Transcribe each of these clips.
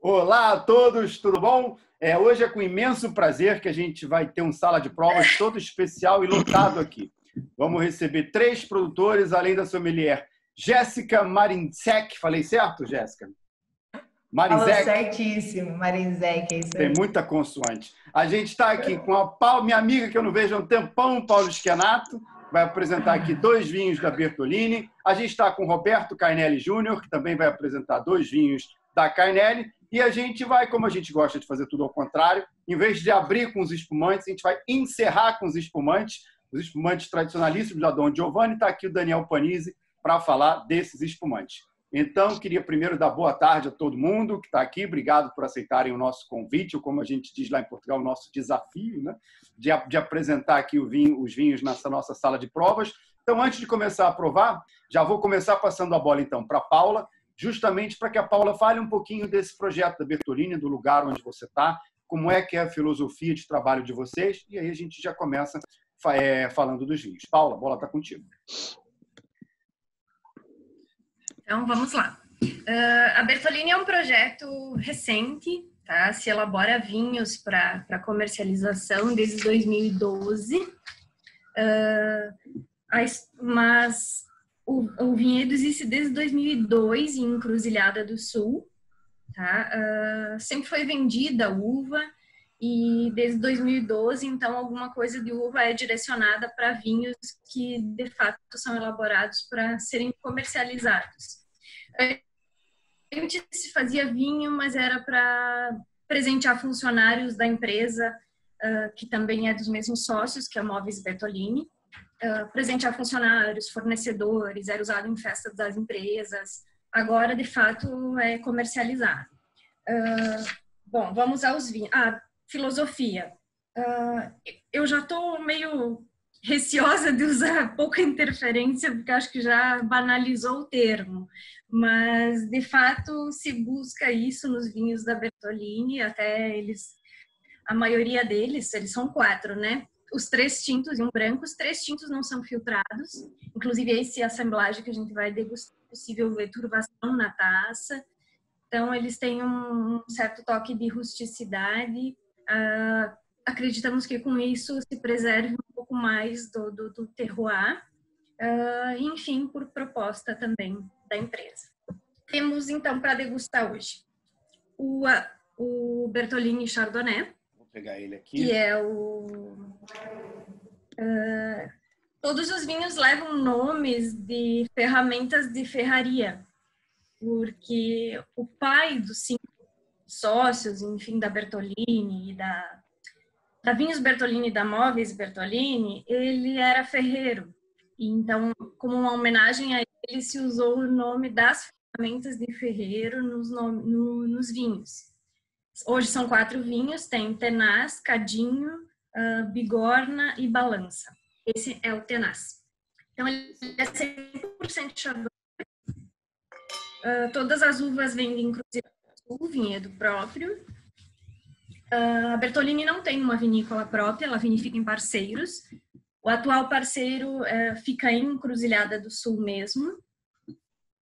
Olá a todos, tudo bom? Hoje é com imenso prazer que a gente vai ter um sala de provas todo especial e lotado aqui. Vamos receber 3 produtores, além da sommelier Jéssica Marinzek. Falei certo, Jéssica? Falou certíssimo, Marinzek, é isso aí. Tem muita consoante. A gente está aqui com a minha amiga que eu não vejo há um tempão, Paulo Schenato, vai apresentar aqui 2 vinhos da Bertolini. A gente está com Roberto Carnelli Júnior, que também vai apresentar 2 vinhos da Carnelli. E a gente vai, como a gente gosta de fazer tudo ao contrário, em vez de abrir com os espumantes, a gente vai encerrar com os espumantes tradicionalíssimos da Dom Giovanni. Está aqui o Daniel Panizzi para falar desses espumantes. Então, queria primeiro dar boa tarde a todo mundo que está aqui. Obrigado por aceitarem o nosso convite, ou como a gente diz lá em Portugal, o nosso desafio, né? de apresentar aqui os vinhos nessa nossa sala de provas. Então, antes de começar a provar, já vou começar passando a bola então para a Paula, justamente para que a Paula fale um pouquinho desse projeto da Bertolini, do lugar onde você está, como é que é a filosofia de trabalho de vocês, e aí a gente já começa falando dos vinhos. Paula, a bola está contigo. Então, vamos lá. A Bertolini é um projeto recente, tá? Se elabora vinhos para comercialização desde 2012, mas o vinhedo existe desde 2002 em Encruzilhada do Sul, tá? Sempre foi vendida uva e desde 2012, então, alguma coisa de uva é direcionada para vinhos que, de fato, são elaborados para serem comercializados. Antes se fazia vinho, mas era para presentear funcionários da empresa, que também é dos mesmos sócios, que é a Móveis Bertolini. Presentear funcionários, fornecedores, era usado em festas das empresas. Agora, de fato, é comercializado. Bom, vamos aos vinhos. Filosofia. Eu já estou meio receosa de usar pouca interferência, porque acho que já banalizou o termo. Mas, de fato, se busca isso nos vinhos da Bertolini, até a maioria deles, eles são 4, né? Os 3 tintos e um branco, os 3 tintos não são filtrados, inclusive esse assemblagem que a gente vai degustar, possível ver turvação na taça. Então, eles têm um certo toque de rusticidade. Acreditamos que com isso se preserve um pouco mais do terroir, enfim, por proposta também da empresa. Temos, então, para degustar hoje, o Bertolini Chardonnay, pegar ele aqui. Que é todos os vinhos levam nomes de ferramentas de ferraria, porque o pai dos 5 sócios, enfim, da Bertolini e da Vinhos Bertolini e da Móveis Bertolini, ele era ferreiro. Então, como uma homenagem a ele, se usou o nome das ferramentas de ferreiro nos vinhos. Hoje são 4 vinhos, tem Tenaz, Cadinho, Bigorna e Balança. Esse é o Tenaz. Então, ele é 100% Chardonnay. Todas as uvas vêm de Encruzilhada do Sul, vinhedo próprio. A Bertolini não tem uma vinícola própria, ela vinifica em parceiros. O atual parceiro fica em Encruzilhada do Sul mesmo.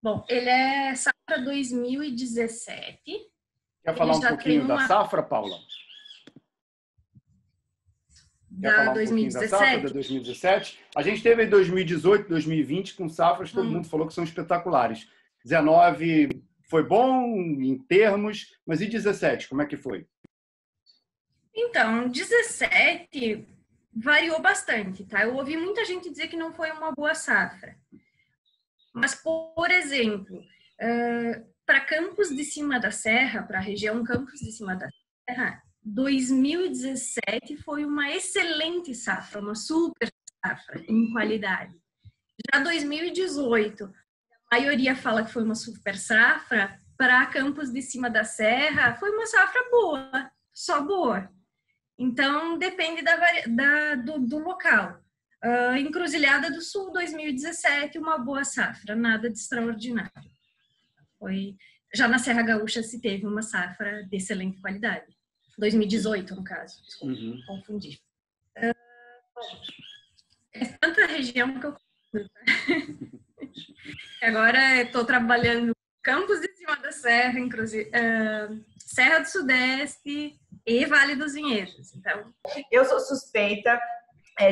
Bom, ele é safra 2017. Quer falar um pouquinho da safra, Paula? Quer falar um pouquinho da safra de 2017? A gente teve em 2018, 2020 com safras, todo mundo falou que são espetaculares. 19 foi bom em termos, mas e 17, como é que foi? Então, 17 variou bastante, tá? Eu ouvi muita gente dizer que não foi uma boa safra. Mas, por exemplo, para Campos de Cima da Serra, para a região Campos de Cima da Serra, 2017 foi uma excelente safra, uma super safra em qualidade. Já 2018, a maioria fala que foi uma super safra, para Campos de Cima da Serra foi uma safra boa, só boa. Então, depende do local. Encruzilhada do Sul, 2017, uma boa safra, nada de extraordinário. Já na Serra Gaúcha se teve uma safra de excelente qualidade. 2018, no caso. Desculpa, confundi. É tanta região que eu confundo. Agora estou trabalhando Campos de Cima da Serra, inclusive, Serra do Sudeste e Vale dos Vinhedos. Então, eu sou suspeita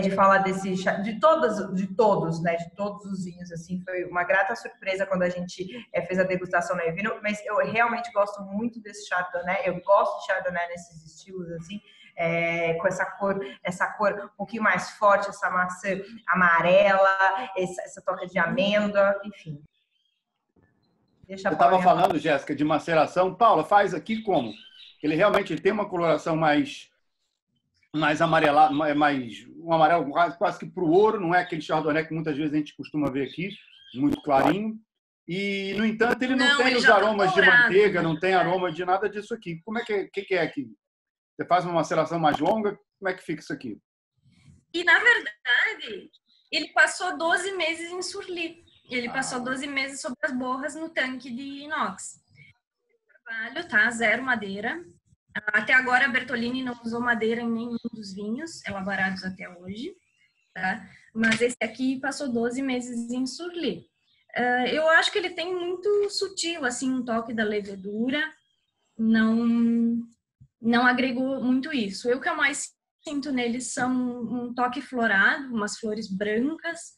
de falar desse chá, de todos, né, de todos os vinhos, assim, foi uma grata surpresa quando a gente fez a degustação no Evino, mas eu realmente gosto muito desse Chardonnay, eu gosto de Chardonnay nesses estilos, assim, com essa cor um pouquinho mais forte, essa maçã amarela, essa toca de amêndoa, enfim. Você estava falando, Jéssica, de maceração. Paula, faz aqui como? Ele realmente tem uma coloração mais amarelado, um amarelo quase que para o ouro, não é aquele chardonnay que muitas vezes a gente costuma ver aqui, muito clarinho. E, no entanto, ele não tem os aromas de manteiga, não tem aroma de nada disso aqui. Como é que é aqui? Você faz uma maceração mais longa? Como é que fica isso aqui? E, na verdade, ele passou 12 meses em Surli. Ele passou 12 meses sobre as borras no tanque de inox. Trabalho, tá? Zero madeira. Até agora, a Bertolini não usou madeira em nenhum dos vinhos elaborados até hoje, tá? Mas esse aqui passou 12 meses em Surli. Eu acho que ele tem muito sutil, assim, um toque da levedura. Não agregou muito isso. O que eu mais sinto nele são um toque florado, umas flores brancas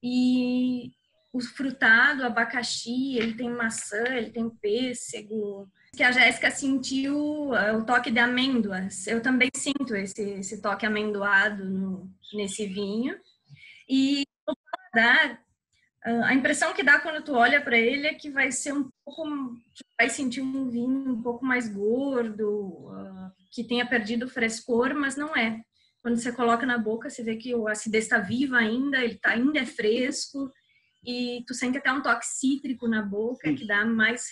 e o frutado, abacaxi, ele tem maçã, ele tem pêssego. Que a Jéssica sentiu o toque de amêndoas. Eu também sinto esse toque amendoado nesse vinho. E no paladar, a impressão que dá quando tu olha para ele é que vai ser vai sentir um vinho um pouco mais gordo, que tenha perdido o frescor, mas não é. Quando você coloca na boca, você vê que a acidez está viva ainda, ele ainda é fresco, e tu sente até um toque cítrico na boca, que dá mais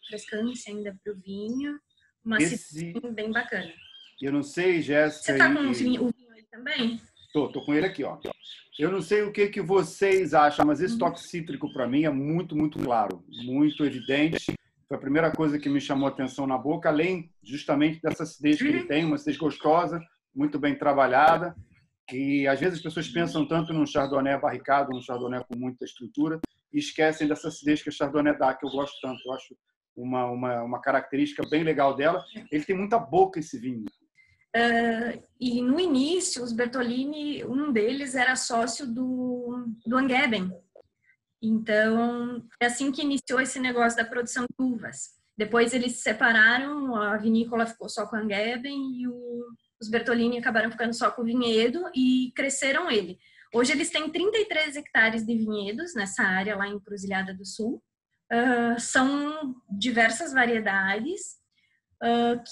refrescância ainda para o vinho, uma citrinha bem bacana. Eu não sei, Jéssica... Você está com o vinho aí também? Tô com ele aqui, ó. Eu não sei o que vocês acham, mas esse toque cítrico para mim é muito, muito claro, muito evidente. Foi a primeira coisa que me chamou a atenção na boca, além justamente dessa acidez que ele tem, uma acidez gostosa, muito bem trabalhada, que às vezes as pessoas pensam tanto num Chardonnay barricado, num Chardonnay com muita estrutura, e esquecem dessa acidez que a Chardonnay dá, que eu gosto tanto. Eu acho uma característica bem legal dela. Ele tem muita boca, esse vinho. E no início, os Bertolini, um deles era sócio do Angeben. Então, é assim que iniciou esse negócio da produção de uvas. Depois eles se separaram, a vinícola ficou só com o Angeben e os Bertolini acabaram ficando só com o vinhedo e cresceram ele. Hoje eles têm 33 hectares de vinhedos nessa área lá em Encruzilhada do Sul. São diversas variedades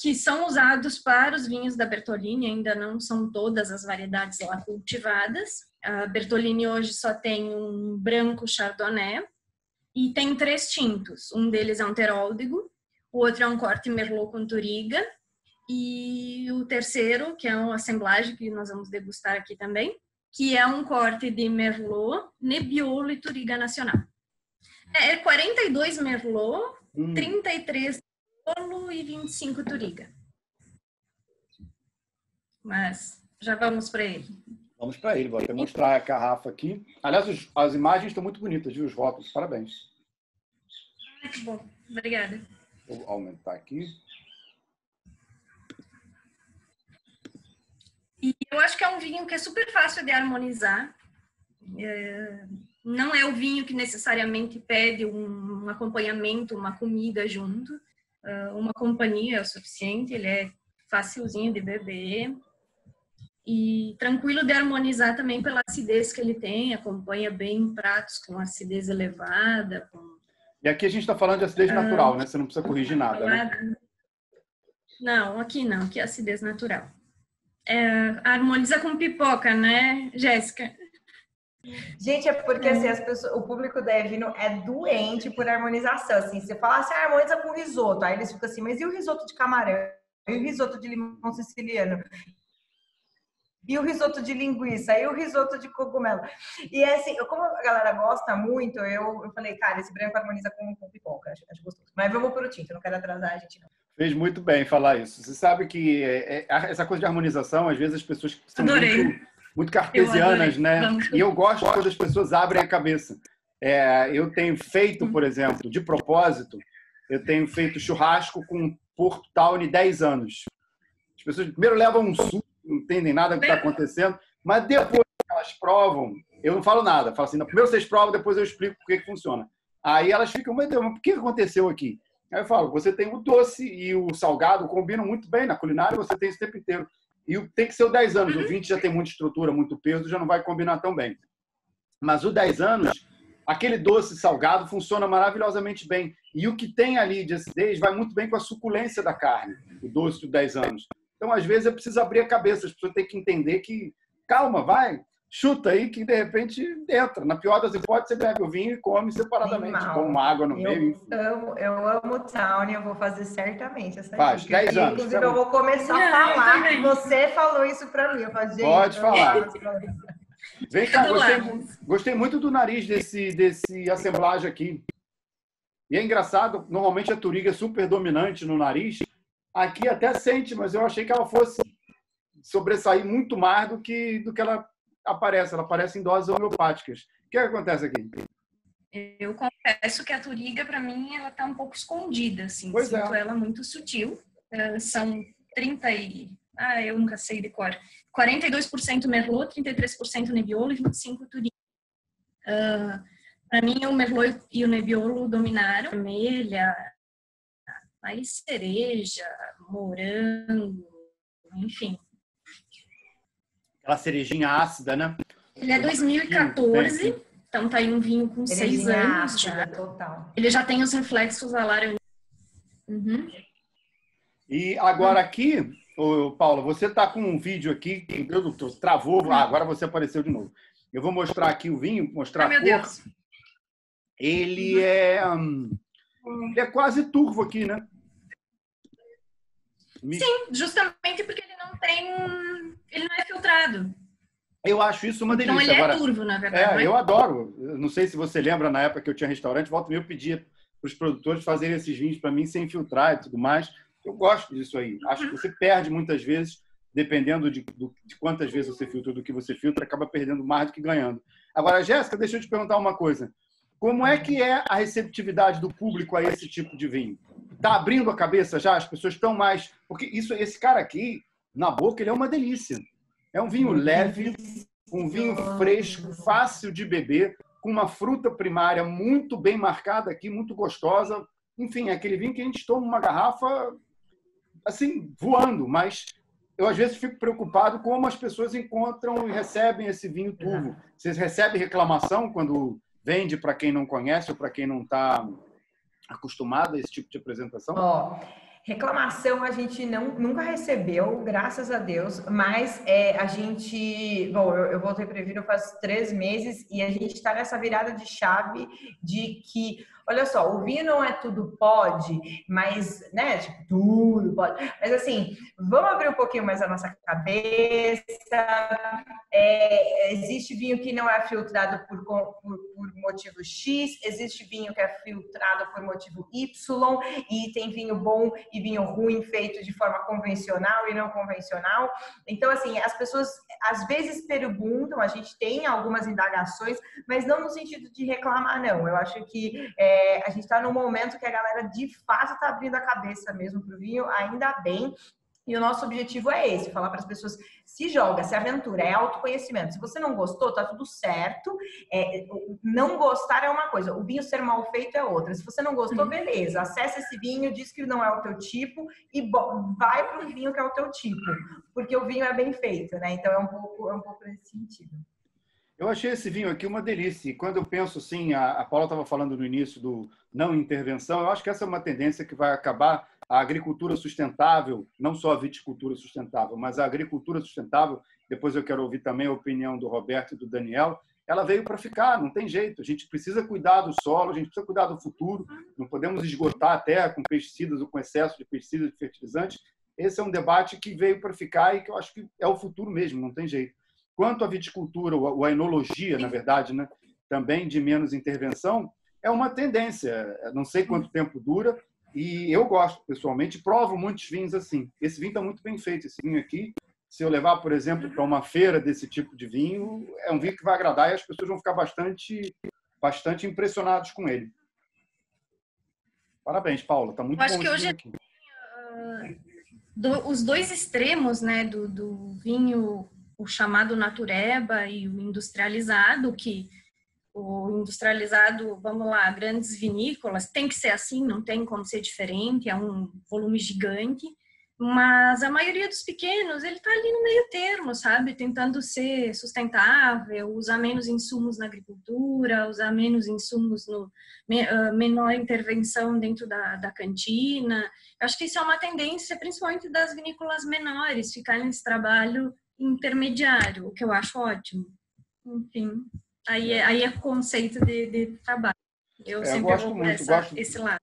que são usados para os vinhos da Bertolini, ainda não são todas as variedades lá cultivadas. A Bertolini hoje só tem um branco Chardonnay e tem 3 tintos. Um deles é um Teróldego, o outro é um corte Merlot com Touriga e o terceiro, que é uma assemblagem que nós vamos degustar aqui também, que é um corte de Merlot, Nebbiolo e Touriga Nacional. É 42 Merlot, 33 Nebbiolo e 25 Touriga. Mas já vamos para ele. Vamos para ele, vou até mostrar a garrafa aqui. Aliás, as imagens estão muito bonitas, viu? Os rótulos, parabéns. Que bom, obrigada. Vou aumentar aqui. E eu acho que é um vinho que é super fácil de harmonizar. Não é o vinho que necessariamente pede um acompanhamento, uma comida junto. Uma companhia é o suficiente, ele é facilzinho de beber. E tranquilo de harmonizar também pela acidez que ele tem, acompanha bem pratos com acidez elevada. E aqui a gente está falando de acidez natural, né? Você não precisa corrigir nada, né? Não, aqui não, aqui é acidez natural. Harmoniza com pipoca, né, Jéssica? Gente, é porque assim, o público da Evino é doente por harmonização. Assim, você fala assim, harmoniza com risoto. Aí eles ficam assim, mas e o risoto de camarão? E o risoto de limão siciliano? E o risoto de linguiça, e o risoto de cogumelo. E assim, como a galera gosta muito, eu falei, cara, esse branco harmoniza com pipoca, acho gostoso. Mas vamos pro tinto, não quero atrasar a gente não. Fez muito bem falar isso. Você sabe que essa coisa de harmonização, às vezes as pessoas são muito cartesianas, né? E eu gosto quando as pessoas abrem a cabeça. Eu tenho feito, por exemplo, de propósito, eu tenho feito churrasco com Porto Tawny 10 anos. As pessoas primeiro levam um susto, não entendem nada do que está acontecendo, mas depois que elas provam, eu não falo nada. Eu falo assim, primeiro vocês provam, depois eu explico por que funciona. Aí elas ficam, meu Deus, mas por que aconteceu aqui? Aí eu falo, você tem o doce e o salgado, combinam muito bem na culinária, você tem esse tempo inteiro. E tem que ser o 10 anos. O 20 já tem muita estrutura, muito peso, já não vai combinar tão bem. Mas o 10 anos, aquele doce salgado funciona maravilhosamente bem. E o que tem ali de acidez vai muito bem com a suculência da carne, o doce do 10 anos. Então, às vezes, é preciso abrir a cabeça. As pessoas têm que entender que, calma, vai, chuta aí que, de repente, entra. Na pior das hipóteses, você bebe o vinho e come separadamente, com uma água no meio. Enfim. Eu amo Tawny, eu vou fazer certamente essa Faz, dica. 10 anos. Inclusive, eu vou começar a falar que você falou isso para mim. Eu falei, gente, pode falar. Vem cá, gostei muito do nariz desse assemblagem aqui. E é engraçado, normalmente a Touriga é super dominante no nariz. Aqui até sente, mas eu achei que ela fosse sobressair muito mais do que ela aparece. Ela aparece em doses homeopáticas. O que acontece aqui? Eu confesso que a Touriga, para mim, ela está um pouco escondida. Assim. Pois Sinto ela muito sutil. São 30 e... eu nunca sei de cor. 42% Merlot, 33% Nebbiolo e 25% Touriga. Para mim, o Merlot e o Nebbiolo dominaram. Vermelha, mais cereja, morango, enfim. Aquela cerejinha ácida, né? Ele é 2014, então tá aí um vinho com 6 anos já. Total. Ele já tem os reflexos da laranja. Uhum. E agora aqui, Paula, você tá com um vídeo aqui que travou. Agora você apareceu de novo. Eu vou mostrar aqui o vinho, mostrar a cor. Deus. Ele é quase turvo aqui, né? Sim, justamente porque ele não é filtrado. Eu acho isso uma delícia. Então ele é turvo, na verdade. Eu adoro. Eu não sei se você lembra, na época que eu tinha restaurante, volta e meia eu pedia para os produtores fazerem esses vinhos para mim sem filtrar e tudo mais. Eu gosto disso aí. Acho que você perde muitas vezes, dependendo de quantas vezes você filtra, do que você filtra, acaba perdendo mais do que ganhando. Agora, Jéssica, deixa eu te perguntar uma coisa. Como é que é a receptividade do público a esse tipo de vinho? Está abrindo a cabeça já? As pessoas estão mais... Porque esse cara aqui, na boca, ele é uma delícia. É um vinho leve, um vinho fresco, fácil de beber, com uma fruta primária muito bem marcada aqui, muito gostosa. Enfim, é aquele vinho que a gente toma uma garrafa, assim, voando. Mas eu, às vezes, fico preocupado como as pessoas encontram e recebem esse vinho turvo. Vocês recebem reclamação quando vende para quem não conhece ou para quem não está acostumado a esse tipo de apresentação? Reclamação a gente nunca recebeu, graças a Deus, mas a gente... Bom, eu voltei para o vinho faz 3 meses e a gente está nessa virada de chave de que, olha só, o vinho não é tudo pode, mas, né, tipo, tudo pode. Mas, assim, vamos abrir um pouquinho mais a nossa cabeça. Existe vinho que não é filtrado por motivo X, existe vinho que é filtrado por motivo Y, e tem vinho bom e vinho ruim feito de forma convencional e não convencional. Então, assim, as pessoas às vezes perguntam, a gente tem algumas indagações, mas não no sentido de reclamar, não. Eu acho que a gente está num momento que a galera de fato está abrindo a cabeça mesmo para o vinho, ainda bem. E o nosso objetivo é esse, falar para as pessoas, se joga, se aventura, é autoconhecimento. Se você não gostou, tá tudo certo. Não gostar é uma coisa, o vinho ser mal feito é outra. Se você não gostou, beleza, acessa esse vinho, diz que não é o teu tipo e vai para o vinho que é o teu tipo, porque o vinho é bem feito, né? Então é um pouco nesse sentido. Eu achei esse vinho aqui uma delícia. E quando eu penso assim, a Paula estava falando no início do não intervenção, eu acho que essa é uma tendência que vai acabar. A agricultura sustentável, não só a viticultura sustentável, mas a agricultura sustentável, depois eu quero ouvir também a opinião do Roberto e do Daniel, ela veio para ficar, não tem jeito. A gente precisa cuidar do solo, a gente precisa cuidar do futuro, não podemos esgotar a terra com pesticidas ou com excesso de pesticidas e fertilizantes. Esse é um debate que veio para ficar e que eu acho que é o futuro mesmo, não tem jeito. Quanto à viticultura, ou à enologia, na verdade, né, também de menos intervenção, é uma tendência. Não sei quanto tempo dura, e eu gosto, pessoalmente, provo muitos vinhos assim. Esse vinho está muito bem feito, esse vinho aqui. Se eu levar, por exemplo, para uma feira desse tipo de vinho, é um vinho que vai agradar e as pessoas vão ficar bastante bastante impressionados com ele. Parabéns, Paula. Está muito Eu acho bom que esse hoje vinho aqui. os dois extremos, né, do vinho, o chamado natureba e o industrializado, que o industrializado, vamos lá, grandes vinícolas, tem que ser assim, não tem como ser diferente, é um volume gigante, mas a maioria dos pequenos, ele está ali no meio termo, sabe? Tentando ser sustentável, usar menos insumos na agricultura, usar menos insumos, menor intervenção dentro da cantina. Acho que isso é uma tendência, principalmente das vinícolas menores, ficar nesse trabalho intermediário, o que eu acho ótimo. Enfim, aí é conceito de trabalho. Eu sempre gosto vou por muito, esse lado.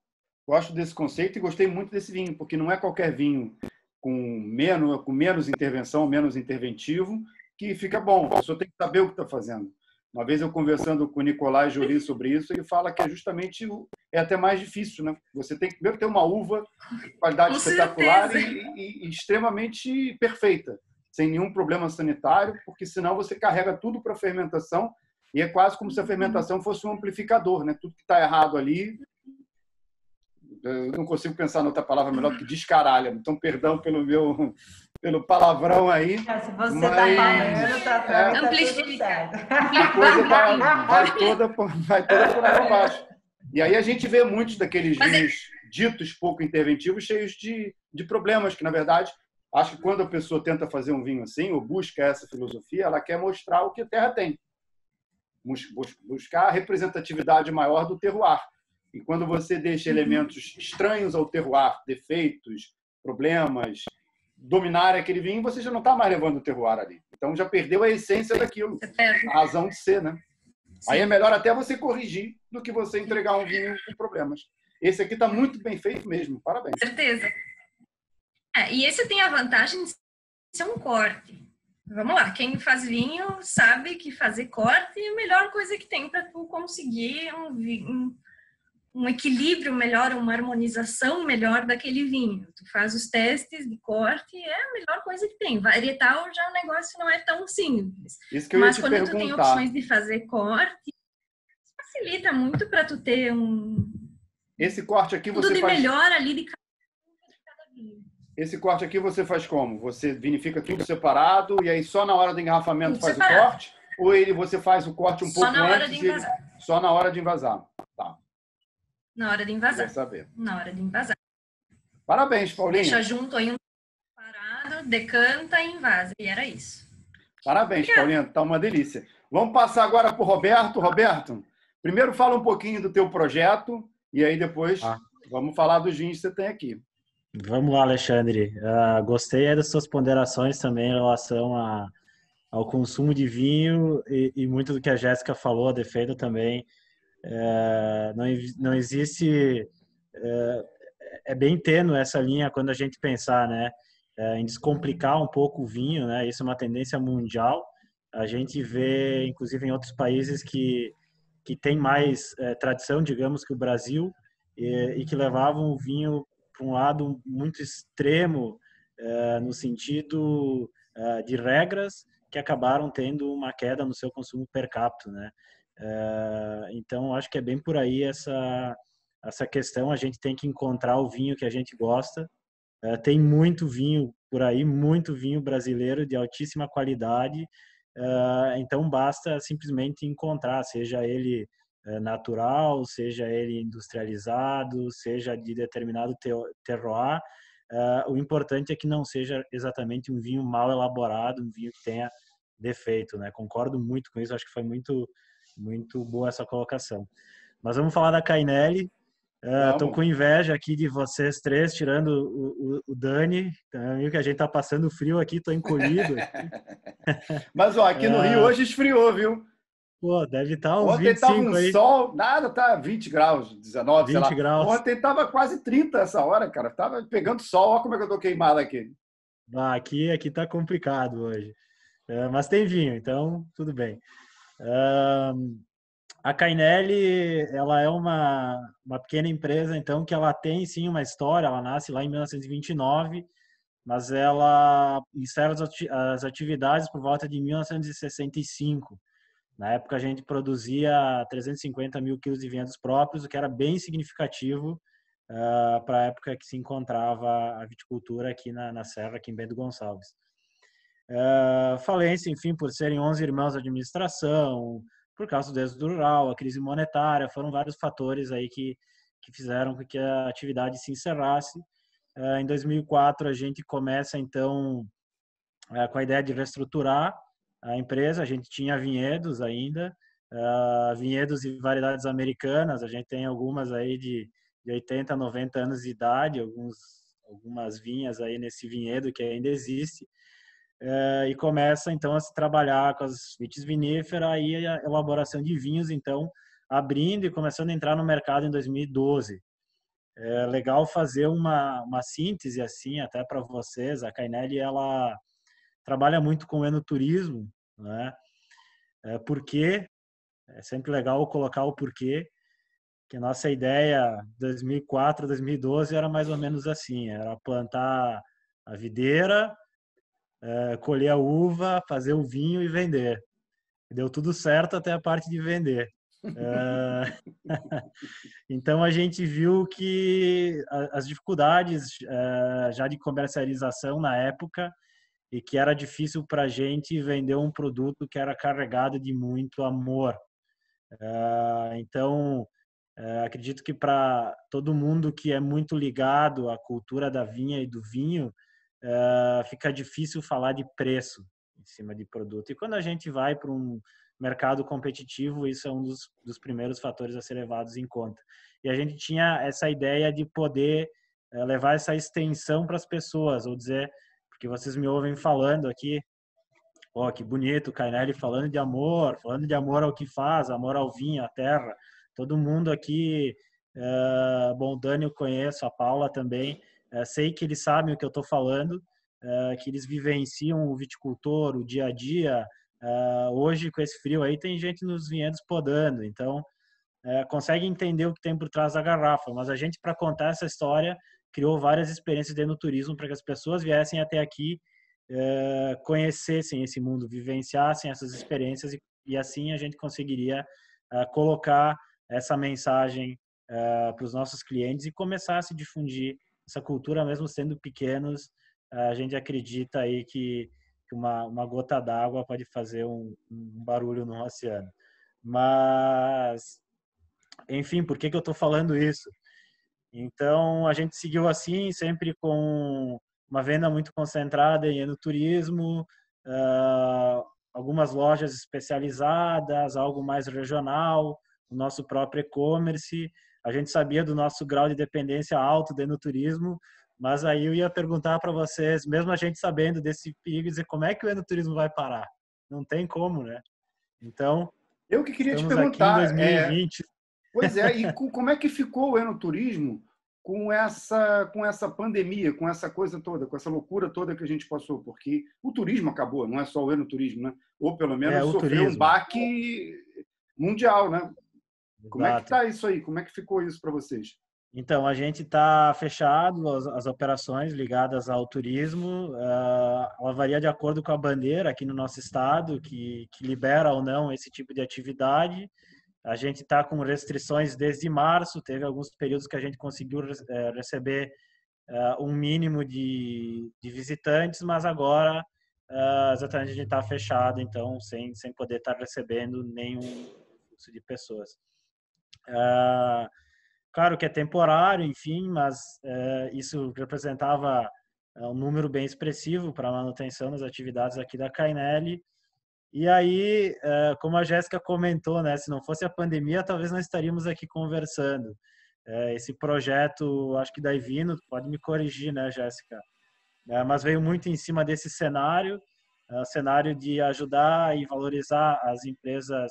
Gosto desse conceito e gostei muito desse vinho, porque não é qualquer vinho com menos intervenção, menos interventivo, que fica bom. A pessoa tem que saber o que está fazendo. Uma vez eu conversando com o Nicolás Joly sobre isso, ele fala que é até mais difícil, né? Você tem que primeiro ter uma uva de qualidade espetacular e extremamente perfeita, sem nenhum problema sanitário, porque senão você carrega tudo para a fermentação e é quase como se a fermentação fosse um amplificador, né? Tudo que está errado ali, eu não consigo pensar em outra palavra melhor do que descaralha. Então, perdão pelo palavrão aí. Se você está falando, tá tudo certo. A coisa vai toda por água abaixo. E aí a gente vê muitos daqueles vinhos ditos pouco interventivos cheios de problemas, que, na verdade, acho que quando a pessoa tenta fazer um vinho assim, ou busca essa filosofia, ela quer mostrar o que a terra tem. Buscar a representatividade maior do terroir. E quando você deixa elementos estranhos ao terroir, defeitos, problemas, dominarem aquele vinho, você já não está mais levando o terroir ali. Então já perdeu a essência daquilo, a razão de ser, né? Sim. Aí é melhor até você corrigir do que você entregar um vinho com problemas. Esse aqui está muito bem feito mesmo. Parabéns. Com certeza. E esse tem a vantagem de ser um corte. Vamos lá, quem faz vinho sabe que fazer corte é a melhor coisa que tem para tu conseguir um equilíbrio melhor, uma harmonização melhor daquele vinho. Tu faz os testes de corte, é a melhor coisa que tem. Varietal já o negócio não é tão simples. Isso que eu Mas ia te quando perguntar. Tu tem opções de fazer corte, facilita muito para tu ter Esse corte aqui tudo você de faz... melhor ali de cada vinho. Esse corte aqui você faz como? Você vinifica tudo separado e aí só na hora do engarrafamento Tudo faz separado. o corte? Ou você faz o corte um pouco Só na hora antes? de envasar. Só na hora de envasar. Tá. Na hora de envasar. Quer saber. Na hora de envasar. Parabéns, Paulinha. Deixa junto aí parado, decanta e invasa. E era isso. Parabéns, Obrigada. Paulinha. Tá uma delícia. Vamos passar agora para o Roberto. Roberto, primeiro fala um pouquinho do teu projeto e aí depois vamos falar dos vinhos que você tem aqui. Vamos lá, Alexandre. Gostei das suas ponderações também em relação ao consumo de vinho e muito do que a Jéssica falou, a defendo também. Não existe... É bem tênue essa linha quando a gente pensar, né, em descomplicar um pouco o vinho, né? Isso é uma tendência mundial. A gente vê, inclusive, em outros países que tem mais tradição, digamos, que o Brasil e que levavam o vinho para um lado muito extremo no sentido de regras que acabaram tendo uma queda no seu consumo per capita, né? Então, acho que é bem por aí essa questão. A gente tem que encontrar o vinho que a gente gosta. Tem muito vinho por aí, muito vinho brasileiro de altíssima qualidade. Então, basta simplesmente encontrar, seja ele natural, seja ele industrializado, seja de determinado terroir. O importante é que não seja exatamente um vinho mal elaborado, um vinho que tenha defeito, né? Concordo muito com isso, acho que foi muito boa essa colocação. Mas vamos falar da Cainelli. Estou com inveja aqui de vocês três, tirando o Dani. Viu que a gente está passando frio aqui, estou encolhido. Mas aqui no Rio hoje esfriou, viu? Pô, deve estar uns Ontem 25 estava um aí. sol, nada, tá 20 graus, 19, 20 sei lá. graus. Ontem estava quase 30 essa hora, cara. Tava pegando sol, olha como é que eu tô queimado aqui. Aqui tá complicado hoje. Mas tem vinho, então tudo bem. A Cainelli, ela é uma pequena empresa, então, que ela tem sim uma história. Ela nasce lá em 1929, mas ela encerra as atividades por volta de 1965. Na época, a gente produzia 350 mil quilos de vinhedos próprios, o que era bem significativo para a época que se encontrava a viticultura aqui na Serra, aqui em Bento Gonçalves. Falência, enfim, por serem 11 irmãos de administração, por causa do êxodo rural, a crise monetária, foram vários fatores aí que fizeram com que a atividade se encerrasse. Em 2004, a gente começa, então, com a ideia de reestruturar a empresa. A gente tinha vinhedos ainda, vinhedos e variedades americanas. A gente tem algumas aí de 80, 90 anos de idade, algumas vinhas aí nesse vinhedo que ainda existe. E começa, então, a se trabalhar com as vitis viníferas e a elaboração de vinhos, então, abrindo e começando a entrar no mercado em 2012. É legal fazer uma síntese, assim, até para vocês. A Cainelli, ela trabalha muito com o enoturismo, né? Porque é sempre legal colocar o porquê, que a nossa ideia 2004, 2012 era mais ou menos assim, era plantar a videira, colher a uva, fazer o vinho e vender. Deu tudo certo até a parte de vender. Então a gente viu que as dificuldades já de comercialização na época, e que era difícil para a gente vender um produto que era carregado de muito amor. Então, acredito que para todo mundo que é muito ligado à cultura da vinha e do vinho, fica difícil falar de preço em cima de produto. E quando a gente vai para um mercado competitivo, isso é um dos primeiros fatores a ser levados em conta. E a gente tinha essa ideia de poder levar essa extensão para as pessoas, ou dizer, porque vocês me ouvem falando aqui, que bonito, o Cainelli falando de amor ao que faz, amor ao vinho, à terra. Todo mundo aqui, bom, o Dani eu conheço, a Paula também, sei que eles sabem o que eu estou falando, que eles vivenciam o viticultor, o dia a dia. Hoje, com esse frio aí, tem gente nos vinhedos podando, então consegue entender o que tem por trás da garrafa. Mas a gente, para contar essa história, criou várias experiências de enoturismo para que as pessoas viessem até aqui, conhecessem esse mundo, vivenciassem essas experiências e assim a gente conseguiria colocar essa mensagem para os nossos clientes e começar a se difundir essa cultura, mesmo sendo pequenos. A gente acredita aí que uma gota d'água pode fazer um barulho no oceano. Mas, enfim, por que eu estou falando isso? Então, a gente seguiu assim, sempre com uma venda muito concentrada em enoturismo, algumas lojas especializadas, algo mais regional, o nosso próprio e-commerce. A gente sabia do nosso grau de dependência alto do enoturismo, mas aí eu ia perguntar para vocês, mesmo a gente sabendo desse perigo, dizer como é que o enoturismo vai parar? Não tem como, né? Então, eu que queria te estamos aqui em perguntar, 2020. Pois é, e como é que ficou o enoturismo com essa pandemia, com essa coisa toda, com essa loucura toda que a gente passou? Porque o turismo acabou, não é só o enoturismo, né? Ou pelo menos o sofreu turismo. um baque mundial, né? Exato. Como é que está isso aí? Como é que ficou isso para vocês? Então, a gente está fechado, as operações ligadas ao turismo, ela varia de acordo com a bandeira aqui no nosso estado, que libera ou não esse tipo de atividade. A gente está com restrições desde março, teve alguns períodos que a gente conseguiu receber um mínimo de visitantes, mas agora exatamente a gente está fechado, então sem poder estar recebendo nenhum fluxo de pessoas. Claro que é temporário, enfim, mas isso representava um número bem expressivo para a manutenção das atividades aqui da Cainelli. E aí, como a Jéssica comentou, né, se não fosse a pandemia, talvez não estaríamos aqui conversando. Esse projeto, acho que da Ivino, pode me corrigir, né, Jéssica? Mas veio muito em cima desse cenário, cenário de ajudar e valorizar as empresas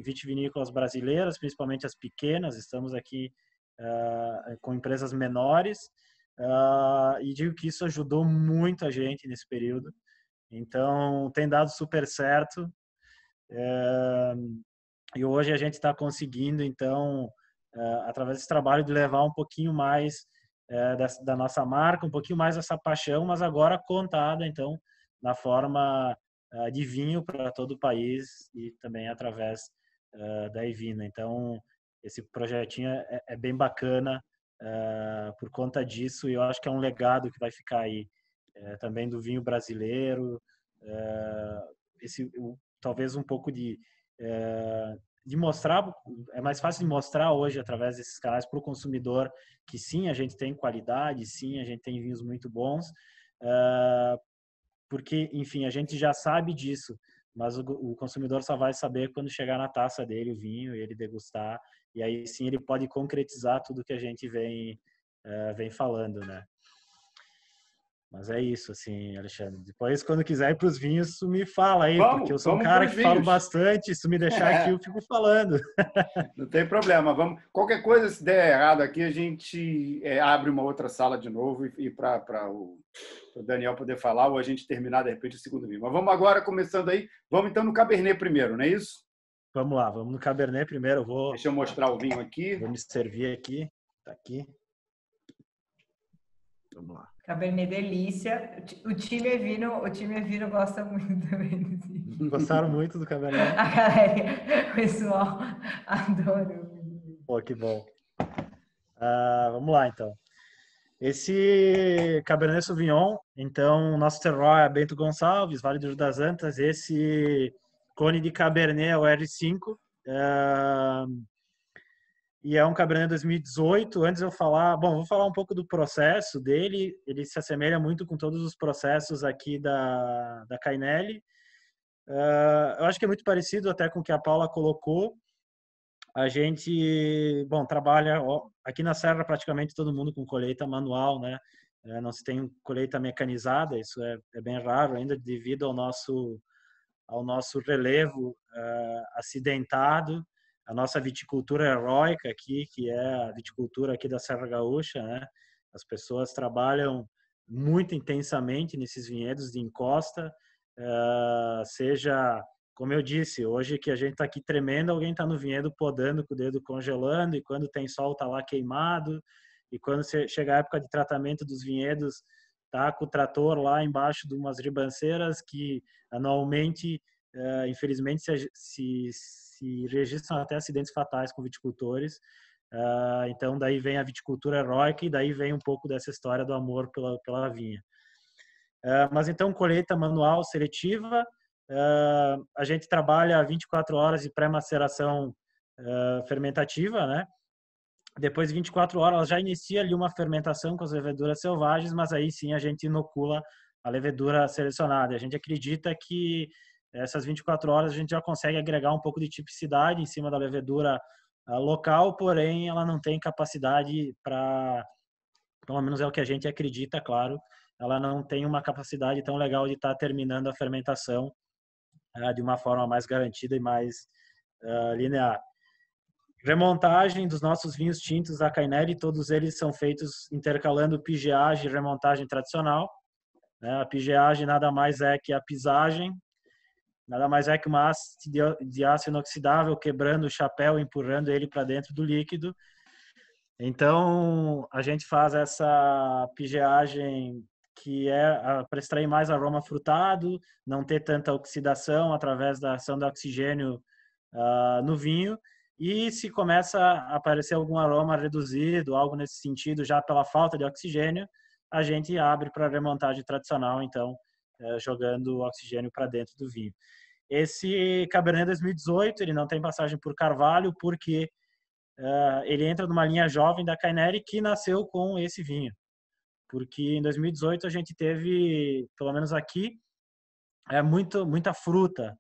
vitivinícolas brasileiras, principalmente as pequenas. Estamos aqui com empresas menores, e digo que isso ajudou muito a gente nesse período. Então, tem dado super certo. E hoje a gente está conseguindo, então, através desse trabalho, de levar um pouquinho mais da nossa marca, um pouquinho mais dessa paixão, mas agora contada, então, na forma de vinho para todo o país e também através da Evina. Então, esse projetinho é bem bacana por conta disso, e eu acho que é um legado que vai ficar aí também do vinho brasileiro, talvez um pouco de mostrar, é mais fácil de mostrar hoje através desses canais para o consumidor que sim, a gente tem qualidade, sim, a gente tem vinhos muito bons, porque, enfim, a gente já sabe disso, mas o consumidor só vai saber quando chegar na taça dele o vinho e ele degustar, e aí sim ele pode concretizar tudo que a gente vem falando, né? Mas é isso, assim, Alexandre. Depois, quando quiser ir para os vinhos, tu me fala aí, porque eu sou um cara que falo bastante. Se tu me deixar aqui, eu fico falando. Não tem problema. Vamos. Qualquer coisa, se der errado aqui, a gente abre uma outra sala de novo e para o Daniel poder falar, ou a gente terminar, de repente, o segundo vinho. Mas vamos agora, começando aí. Vamos então no Cabernet primeiro, não é isso? Vamos lá, vamos no Cabernet primeiro. Deixa eu mostrar o vinho aqui. Vou me servir aqui. Tá aqui. Vamos lá. Cabernet delícia. O time Evino gosta muito também. Gostaram muito do Cabernet? A galera, o pessoal adora. Pô, que bom. Vamos lá, então. Esse Cabernet Sauvignon, então, nosso terroir é Bento Gonçalves, Vale do Rio das Antas. Esse clone de Cabernet é o R5. E é um Cabernet 2018. Antes de eu falar, vou falar um pouco do processo dele. Ele se assemelha muito com todos os processos aqui da Cainelli. Eu acho que é muito parecido até com o que a Paula colocou. A gente, trabalha aqui na Serra praticamente todo mundo com colheita manual, né? Não se tem colheita mecanizada, isso é bem raro ainda devido ao nosso relevo acidentado. A nossa viticultura heróica aqui, que é a viticultura aqui da Serra Gaúcha, né? As pessoas trabalham muito intensamente nesses vinhedos de encosta, seja, como eu disse, hoje que a gente está aqui tremendo, alguém está no vinhedo podando com o dedo congelando, e quando tem sol está lá queimado, e quando chega a época de tratamento dos vinhedos, tá com o trator lá embaixo de umas ribanceiras que anualmente, infelizmente, se registram até acidentes fatais com viticultores. Então, daí vem a viticultura heróica e daí vem um pouco dessa história do amor pela vinha. Mas então, colheita manual seletiva, a gente trabalha 24 horas de pré-maceração fermentativa, né? Depois de 24 horas, ela já inicia ali uma fermentação com as leveduras selvagens, mas aí sim a gente inocula a levedura selecionada. A gente acredita que essas 24 horas a gente já consegue agregar um pouco de tipicidade em cima da levedura local, porém ela não tem capacidade para, pelo menos é o que a gente acredita, claro, ela não tem uma capacidade tão legal de estar terminando a fermentação de uma forma mais garantida e mais linear. Remontagem dos nossos vinhos tintos da Cainelli, todos eles são feitos intercalando pigeagem e remontagem tradicional. A pigeagem nada mais é que a pisagem, nada mais é que uma haste de aço inoxidável quebrando o chapéu, empurrando ele para dentro do líquido. Então, a gente faz essa pigeagem que é para extrair mais aroma frutado, não ter tanta oxidação através da ação do oxigênio no vinho. E se começa a aparecer algum aroma reduzido, algo nesse sentido, já pela falta de oxigênio, a gente abre para a remontagem tradicional, então, jogando o oxigênio para dentro do vinho. Esse Cabernet 2018, ele não tem passagem por carvalho, porque ele entra numa linha jovem da Cainelli que nasceu com esse vinho. Porque em 2018 a gente teve, pelo menos aqui, muita fruta,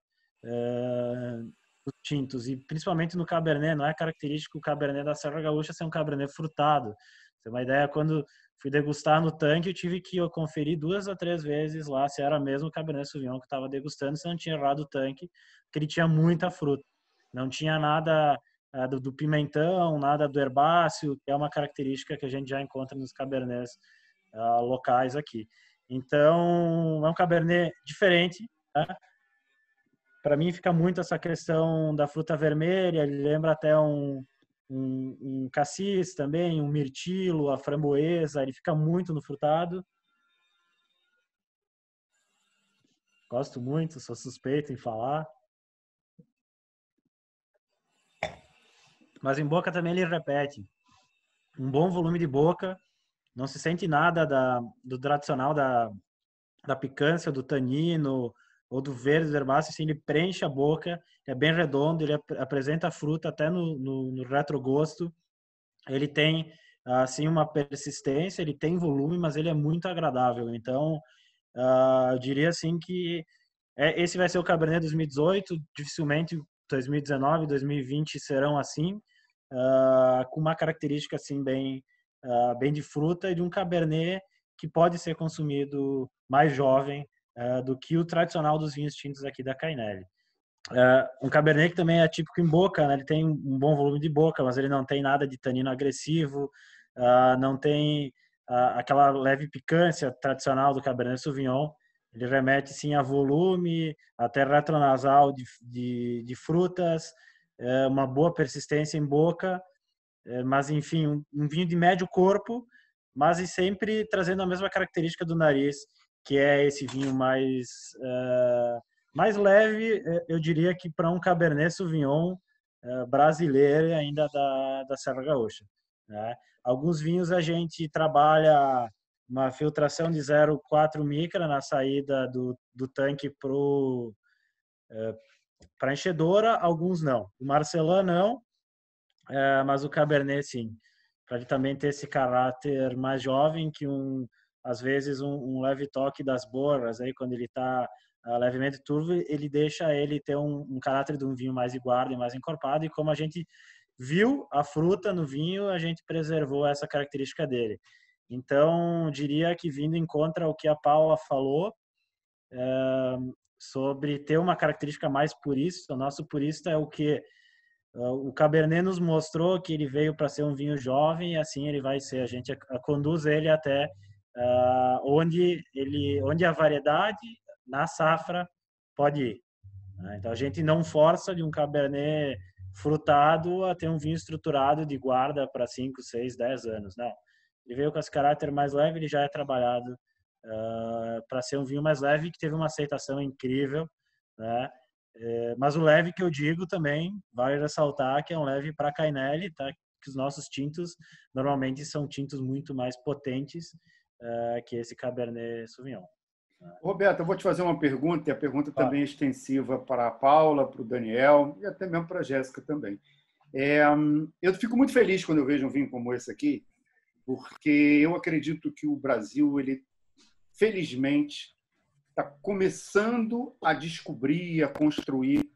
tintos, e principalmente no Cabernet, não é característico o Cabernet da Serra Gaúcha ser um Cabernet frutado. Você tem uma ideia, quando fui degustar no tanque, eu tive que conferir 2 ou 3 vezes lá se era mesmo o Cabernet Sauvignon que estava degustando, se não tinha errado o tanque, porque ele tinha muita fruta. Não tinha nada do pimentão, nada do herbáceo, que é uma característica que a gente já encontra nos Cabernets locais aqui. Então, é um Cabernet diferente, né? Para mim fica muito essa questão da fruta vermelha, ele lembra até um cassis também, um mirtilo, a framboesa, ele fica muito no frutado. Gosto muito, sou suspeito em falar. Mas em boca também ele repete. Um bom volume de boca, não se sente nada do tradicional da picância, do tanino ou do verde, do herbáceo, assim, ele preenche a boca, é bem redondo, ele apresenta a fruta até no retrogosto. Ele tem, assim, uma persistência, ele tem volume, mas ele é muito agradável. Então, eu diria, assim, que esse vai ser o Cabernet 2018, dificilmente 2019, 2020 serão assim, com uma característica, assim, bem de fruta e de um Cabernet que pode ser consumido mais jovem do que o tradicional dos vinhos tintos aqui da Cainelli. Um Cabernet que também é típico em boca, né? Ele tem um bom volume de boca, mas ele não tem nada de tanino agressivo, não tem aquela leve picância tradicional do Cabernet Sauvignon. Ele remete sim a volume, até retronasal de frutas, uma boa persistência em boca, mas enfim, um vinho de médio corpo, mas e sempre trazendo a mesma característica do nariz, que é esse vinho mais leve, eu diria que para um Cabernet Sauvignon brasileiro ainda da Serra Gaúcha, né? Alguns vinhos a gente trabalha uma filtração de 0,4 micra na saída do tanque para a enchedora, alguns não. O Marcelin não, mas o Cabernet sim, para ele também ter esse caráter mais jovem, que às vezes um leve toque das borras, aí quando ele está levemente turvo, ele deixa ele ter um caráter de um vinho mais de guarda e mais encorpado, e como a gente viu a fruta no vinho, a gente preservou essa característica dele. Então, diria que vindo em contra o que a Paula falou, sobre ter uma característica mais purista, o nosso purista é o que o Cabernet nos mostrou que ele veio para ser um vinho jovem, e assim ele vai ser. A gente conduz ele até onde a variedade na safra pode ir, né? Então a gente não força de um Cabernet frutado a ter um vinho estruturado de guarda para 5, 6, 10 anos. Não. Ele veio com esse caráter mais leve, ele já é trabalhado para ser um vinho mais leve, que teve uma aceitação incrível, né? Mas o leve que eu digo também, vale ressaltar que é um leve para Cainelli, tá? Que os nossos tintos normalmente são tintos muito mais potentes que esse Cabernet Sauvignon. Roberto, eu vou te fazer uma pergunta, e a pergunta também é extensiva para a Paula, para o Daniel e até mesmo para a Jéssica também. Eu fico muito feliz quando eu vejo um vinho como esse aqui, porque eu acredito que o Brasil, ele felizmente está começando a descobrir, a construir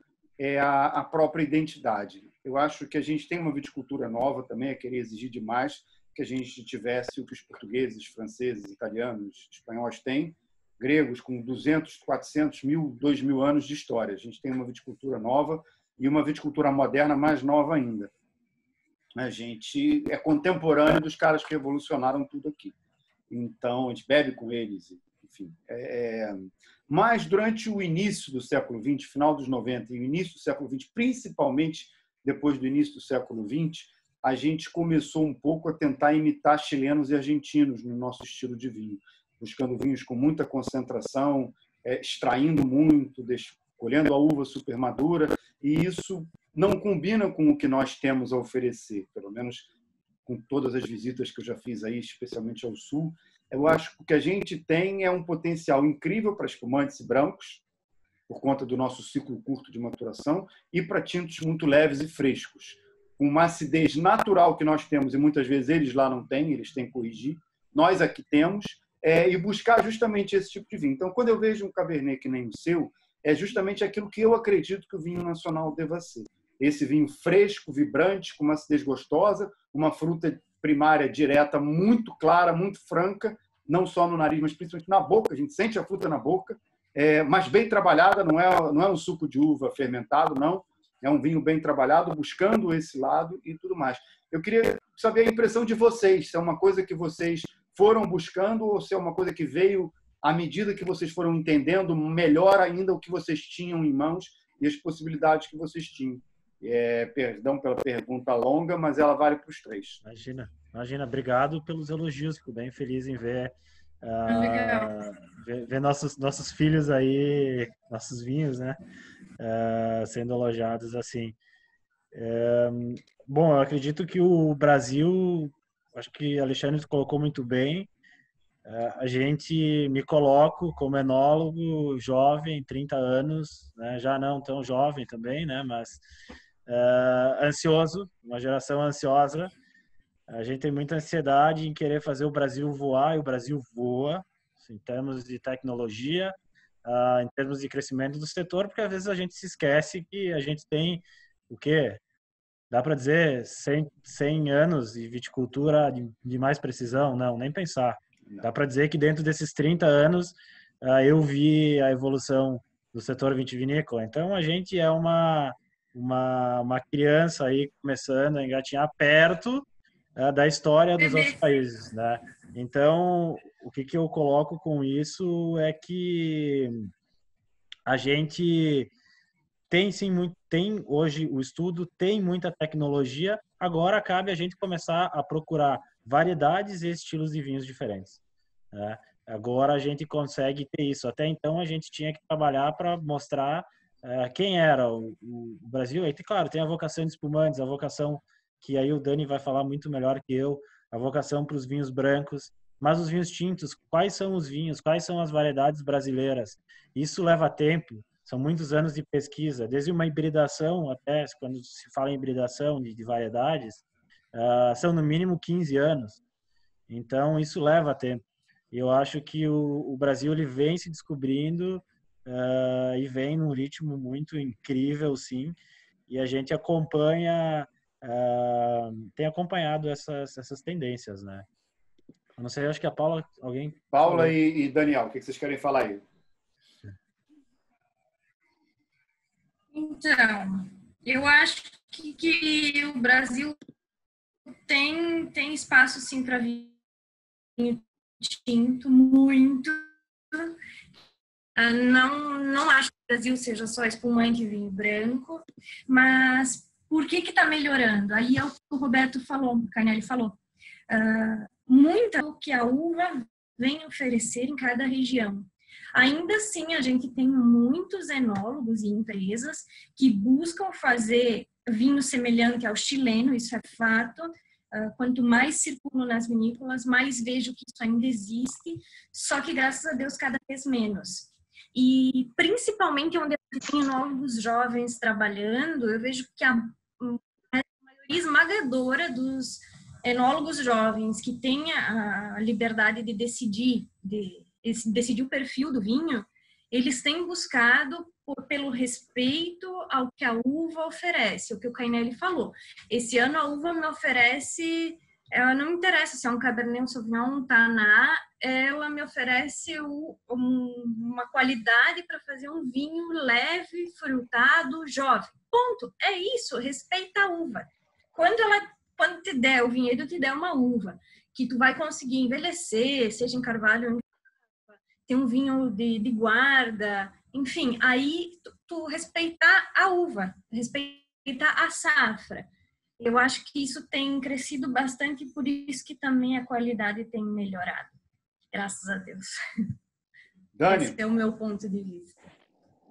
a própria identidade. Eu acho que a gente tem uma viticultura nova também, a querer exigir demais que a gente tivesse o que os portugueses, franceses, italianos, espanhóis têm, gregos com 200, 400 mil, 2.000 anos de história. A gente tem uma viticultura nova e uma viticultura moderna mais nova ainda. A gente é contemporâneo dos caras que revolucionaram tudo aqui. Então, a gente bebe com eles, enfim. Mas durante o início do século XX, final dos 90 e o início do século XX, principalmente depois do início do século XX, a gente começou um pouco a tentar imitar chilenos e argentinos no nosso estilo de vinho, buscando vinhos com muita concentração, extraindo muito, colhendo a uva super madura, e isso não combina com o que nós temos a oferecer, pelo menos com todas as visitas que eu já fiz aí, especialmente ao sul. Eu acho que o que a gente tem é um potencial incrível para espumantes e brancos, por conta do nosso ciclo curto de maturação, e para tintos muito leves e frescos. Uma acidez natural que nós temos, e muitas vezes eles lá não têm, eles têm que corrigir, nós aqui temos, e buscar justamente esse tipo de vinho. Então, quando eu vejo um Cabernet que nem o seu, é justamente aquilo que eu acredito que o vinho nacional deva ser. Esse vinho fresco, vibrante, com uma acidez gostosa, uma fruta primária direta muito clara, muito franca, não só no nariz, mas principalmente na boca. A gente sente a fruta na boca, mas bem trabalhada, não é um suco de uva fermentado, não. É um vinho bem trabalhado, buscando esse lado e tudo mais. Eu queria saber a impressão de vocês, se é uma coisa que vocês foram buscando ou se é uma coisa que veio à medida que vocês foram entendendo melhor ainda o que vocês tinham em mãos e as possibilidades que vocês tinham. Perdão pela pergunta longa, mas ela vale para os três. Imagina. Obrigado pelos elogios. Fico bem feliz em ver Legal. Ver nossos filhos aí, nossos vinhos, né? Sendo elogiados assim. Bom, eu acredito que o Brasil, acho que Alexandre colocou muito bem. Me coloco como enólogo jovem, 30 anos, né? Já não tão jovem também, né? Mas ansioso, uma geração ansiosa. A gente tem muita ansiedade em querer fazer o Brasil voar, e o Brasil voa, em termos de tecnologia, em termos de crescimento do setor, porque às vezes a gente se esquece que a gente tem o quê? Dá para dizer 100 anos de viticultura de mais precisão? Não, nem pensar. Dá para dizer que dentro desses 30 anos eu vi a evolução do setor vitivinícola. Então a gente é uma criança aí começando a engatinhar perto da história dos outros países, né? Então, o que eu coloco com isso é que a gente tem sim tem hoje o estudo, tem muita tecnologia, agora cabe a gente começar a procurar variedades e estilos de vinhos diferentes, né? Agora a gente consegue ter isso. Até então a gente tinha que trabalhar para mostrar quem era o Brasil. E claro, tem a vocação de espumantes, a vocação que aí o Dani vai falar muito melhor que eu, a vocação para os vinhos brancos, mas os vinhos tintos, quais são os vinhos, quais são as variedades brasileiras? Isso leva tempo, são muitos anos de pesquisa, desde uma hibridação até, quando se fala em hibridação de variedades, são no mínimo 15 anos. Então, isso leva tempo. E eu acho que o Brasil ele vem se descobrindo e vem num ritmo muito incrível, sim, e a gente acompanha tem acompanhado essas tendências, né? Eu não sei, acho que a Paula, alguém... Paula e Daniel, o que vocês querem falar aí? Então, eu acho que o Brasil tem espaço, sim, para vinho tinto, muito. Não acho que o Brasil seja só espumante e vinho branco, mas por que está melhorando? Aí é o que o Roberto falou, o Carnelli falou. Muita do que a uva vem oferecer em cada região. Ainda assim, a gente tem muitos enólogos e empresas que buscam fazer vinho semelhante ao chileno, isso é fato. Quanto mais circulo nas vinícolas, mais vejo que isso ainda existe, só que, graças a Deus, cada vez menos. E, principalmente, onde tem enólogos jovens trabalhando, eu vejo que a maioria esmagadora dos enólogos jovens que têm a liberdade de decidir o perfil do vinho, eles têm buscado pelo respeito ao que a uva oferece, o que o Carnelli falou. Esse ano a uva me oferece, ela não me interessa se é um Cabernet, um Sauvignon, um Taná, ela me oferece uma qualidade para fazer um vinho leve, frutado, jovem. Ponto. É isso, respeita a uva. Quando o vinhedo te der uma uva que tu vai conseguir envelhecer, seja em carvalho, tem um vinho de guarda, enfim, aí tu respeitar a uva, respeitar a safra. Eu acho que isso tem crescido bastante, por isso que também a qualidade tem melhorado. Graças a Deus. Dani? Esse é o meu ponto de vista.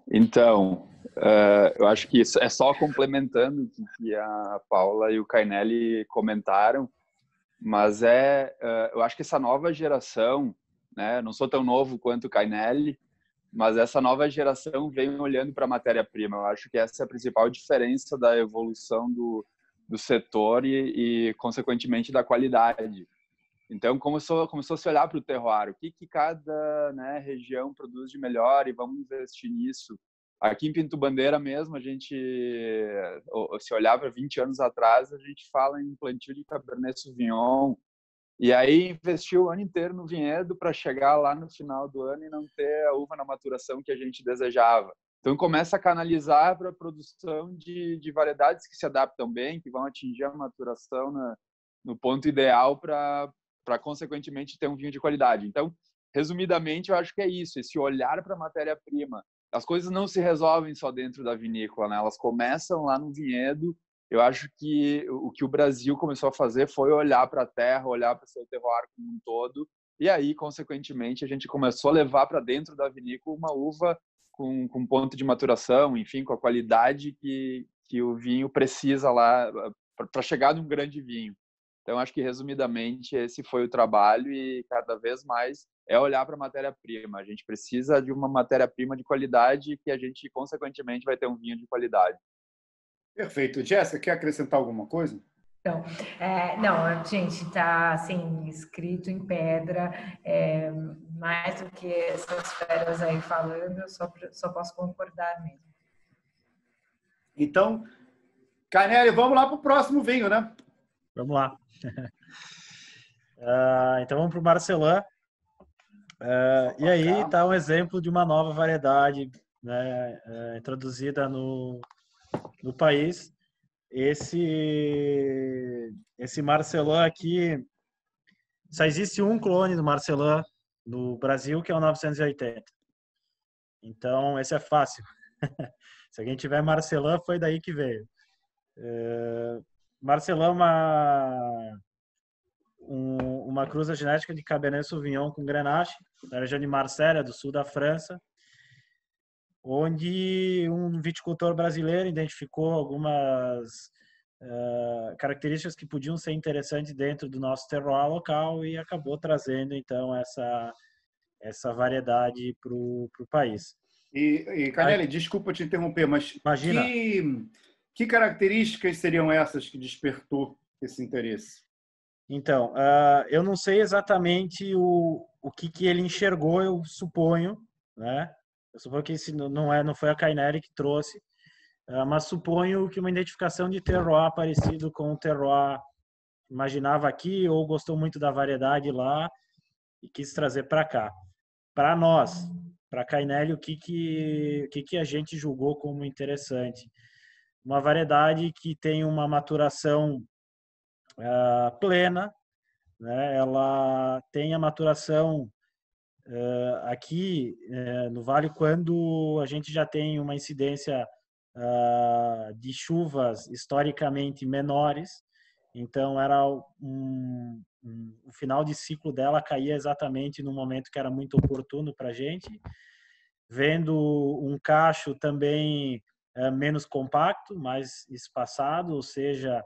Então, eu acho que isso é só complementando o que a Paula e o Carnelli comentaram, mas eu acho que essa nova geração, né, não sou tão novo quanto o Carnelli, mas essa nova geração vem olhando para a matéria-prima. Eu acho que essa é a principal diferença da evolução do setor e, consequentemente, da qualidade. Então, começou a se olhar para o terroir, o que cada, né, região produz de melhor, e vamos investir nisso. Aqui em Pinto Bandeira mesmo, a gente, se olhar para 20 anos atrás, a gente fala em plantio de Cabernet Sauvignon, e aí investiu o ano inteiro no vinhedo para chegar lá no final do ano e não ter a uva na maturação que a gente desejava. Então, começa a canalizar para a produção de variedades que se adaptam bem, que vão atingir a maturação no ponto ideal para, consequentemente, ter um vinho de qualidade. Então, resumidamente, eu acho que é isso, esse olhar para a matéria-prima. As coisas não se resolvem só dentro da vinícola, né? Elas começam lá no vinhedo. Eu acho que o Brasil começou a fazer foi olhar para a terra, olhar para o seu terroir como um todo E aí, consequentemente, a gente começou a levar para dentro da vinícola uma uva com ponto de maturação, enfim, com a qualidade que o vinho precisa lá para chegar num grande vinho. Então, acho que, resumidamente, esse foi o trabalho e, cada vez mais, é olhar para a matéria-prima. A gente precisa de uma matéria-prima de qualidade que a gente, consequentemente, vai ter um vinho de qualidade. Perfeito. Jéssica, quer acrescentar alguma coisa? Então, não, gente, está assim, escrito em pedra, mais do que essas feras aí falando, eu só posso concordar mesmo. Então, Carnelli, vamos lá para o próximo vinho, né? Vamos lá. Então vamos para o Marcelin. E aí está um exemplo de uma nova variedade, né, introduzida no país. Esse Marcelin aqui, só existe um clone do Marcelin no Brasil, que é o 980. Então, esse é fácil. Se alguém tiver Marcelin, foi daí que veio. Marcelin é uma cruza genética de Cabernet Sauvignon com Grenache, da região de Marselha, do sul da França, onde um viticultor brasileiro identificou algumas características que podiam ser interessantes dentro do nosso terroir local e acabou trazendo, então, essa variedade para o país. E Carnelli, desculpa te interromper, mas Imagina. Que características seriam essas que despertou esse interesse? Então, eu não sei exatamente o que ele enxergou, eu suponho, né? Eu suponho que esse não foi a Carnelli que trouxe, mas suponho que uma identificação de terroir parecido com o terroir imaginava aqui, ou gostou muito da variedade lá e quis trazer para cá. Para nós, para a Carnelli, o que a gente julgou como interessante? Uma variedade que tem uma maturação plena, né? Ela tem a maturação aqui no Vale quando a gente já tem uma incidência de chuvas historicamente menores, então era o final de ciclo dela caía exatamente no momento que era muito oportuno para a gente, vendo um cacho também menos compacto, mais espaçado, ou seja,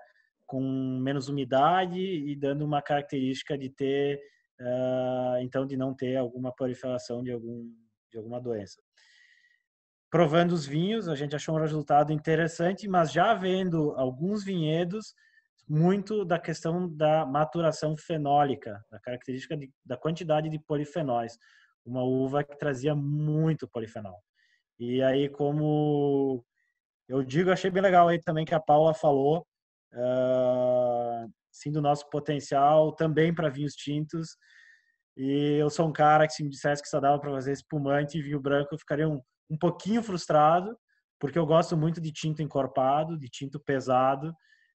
com menos umidade e dando uma característica de ter, então, de não ter alguma proliferação de alguma doença. Provando os vinhos, a gente achou um resultado interessante, mas já vendo alguns vinhedos, muito da questão da maturação fenólica, da característica da quantidade de polifenóis. Uma uva que trazia muito polifenol. E aí, como eu digo, achei bem legal aí também que a Paula falou, sim, do nosso potencial também para vinhos tintos. E eu sou um cara que, se me dissesse que só dava para fazer espumante e vinho branco, eu ficaria um pouquinho frustrado, porque eu gosto muito de tinto encorpado, de tinto pesado.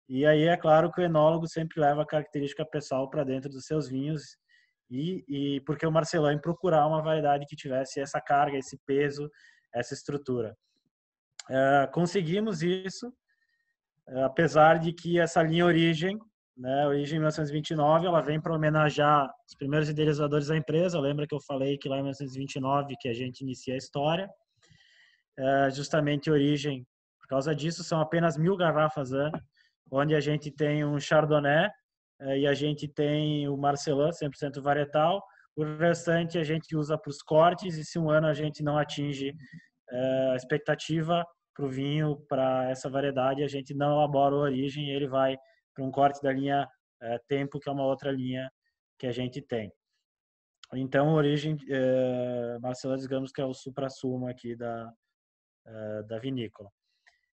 E aí é claro que o enólogo sempre leva a característica pessoal para dentro dos seus vinhos, e porque o Marcelin procurar uma variedade que tivesse essa carga, esse peso, essa estrutura. Conseguimos isso, apesar de que essa linha Origem, né, Origem 1929, ela vem para homenagear os primeiros idealizadores da empresa. Lembra que eu falei que lá em 1929 que a gente inicia a história? Justamente Origem, por causa disso, são apenas 1000 garrafas ano, onde a gente tem um Chardonnay e a gente tem o Marcelin 100% varietal. O restante a gente usa para os cortes, e se um ano a gente não atinge a expectativa para o vinho, para essa variedade, a gente não elabora a Origem, ele vai para um corte da linha Tempo, que é uma outra linha que a gente tem. Então, a Origem Marcelin, digamos que é o supra-sumo aqui da vinícola.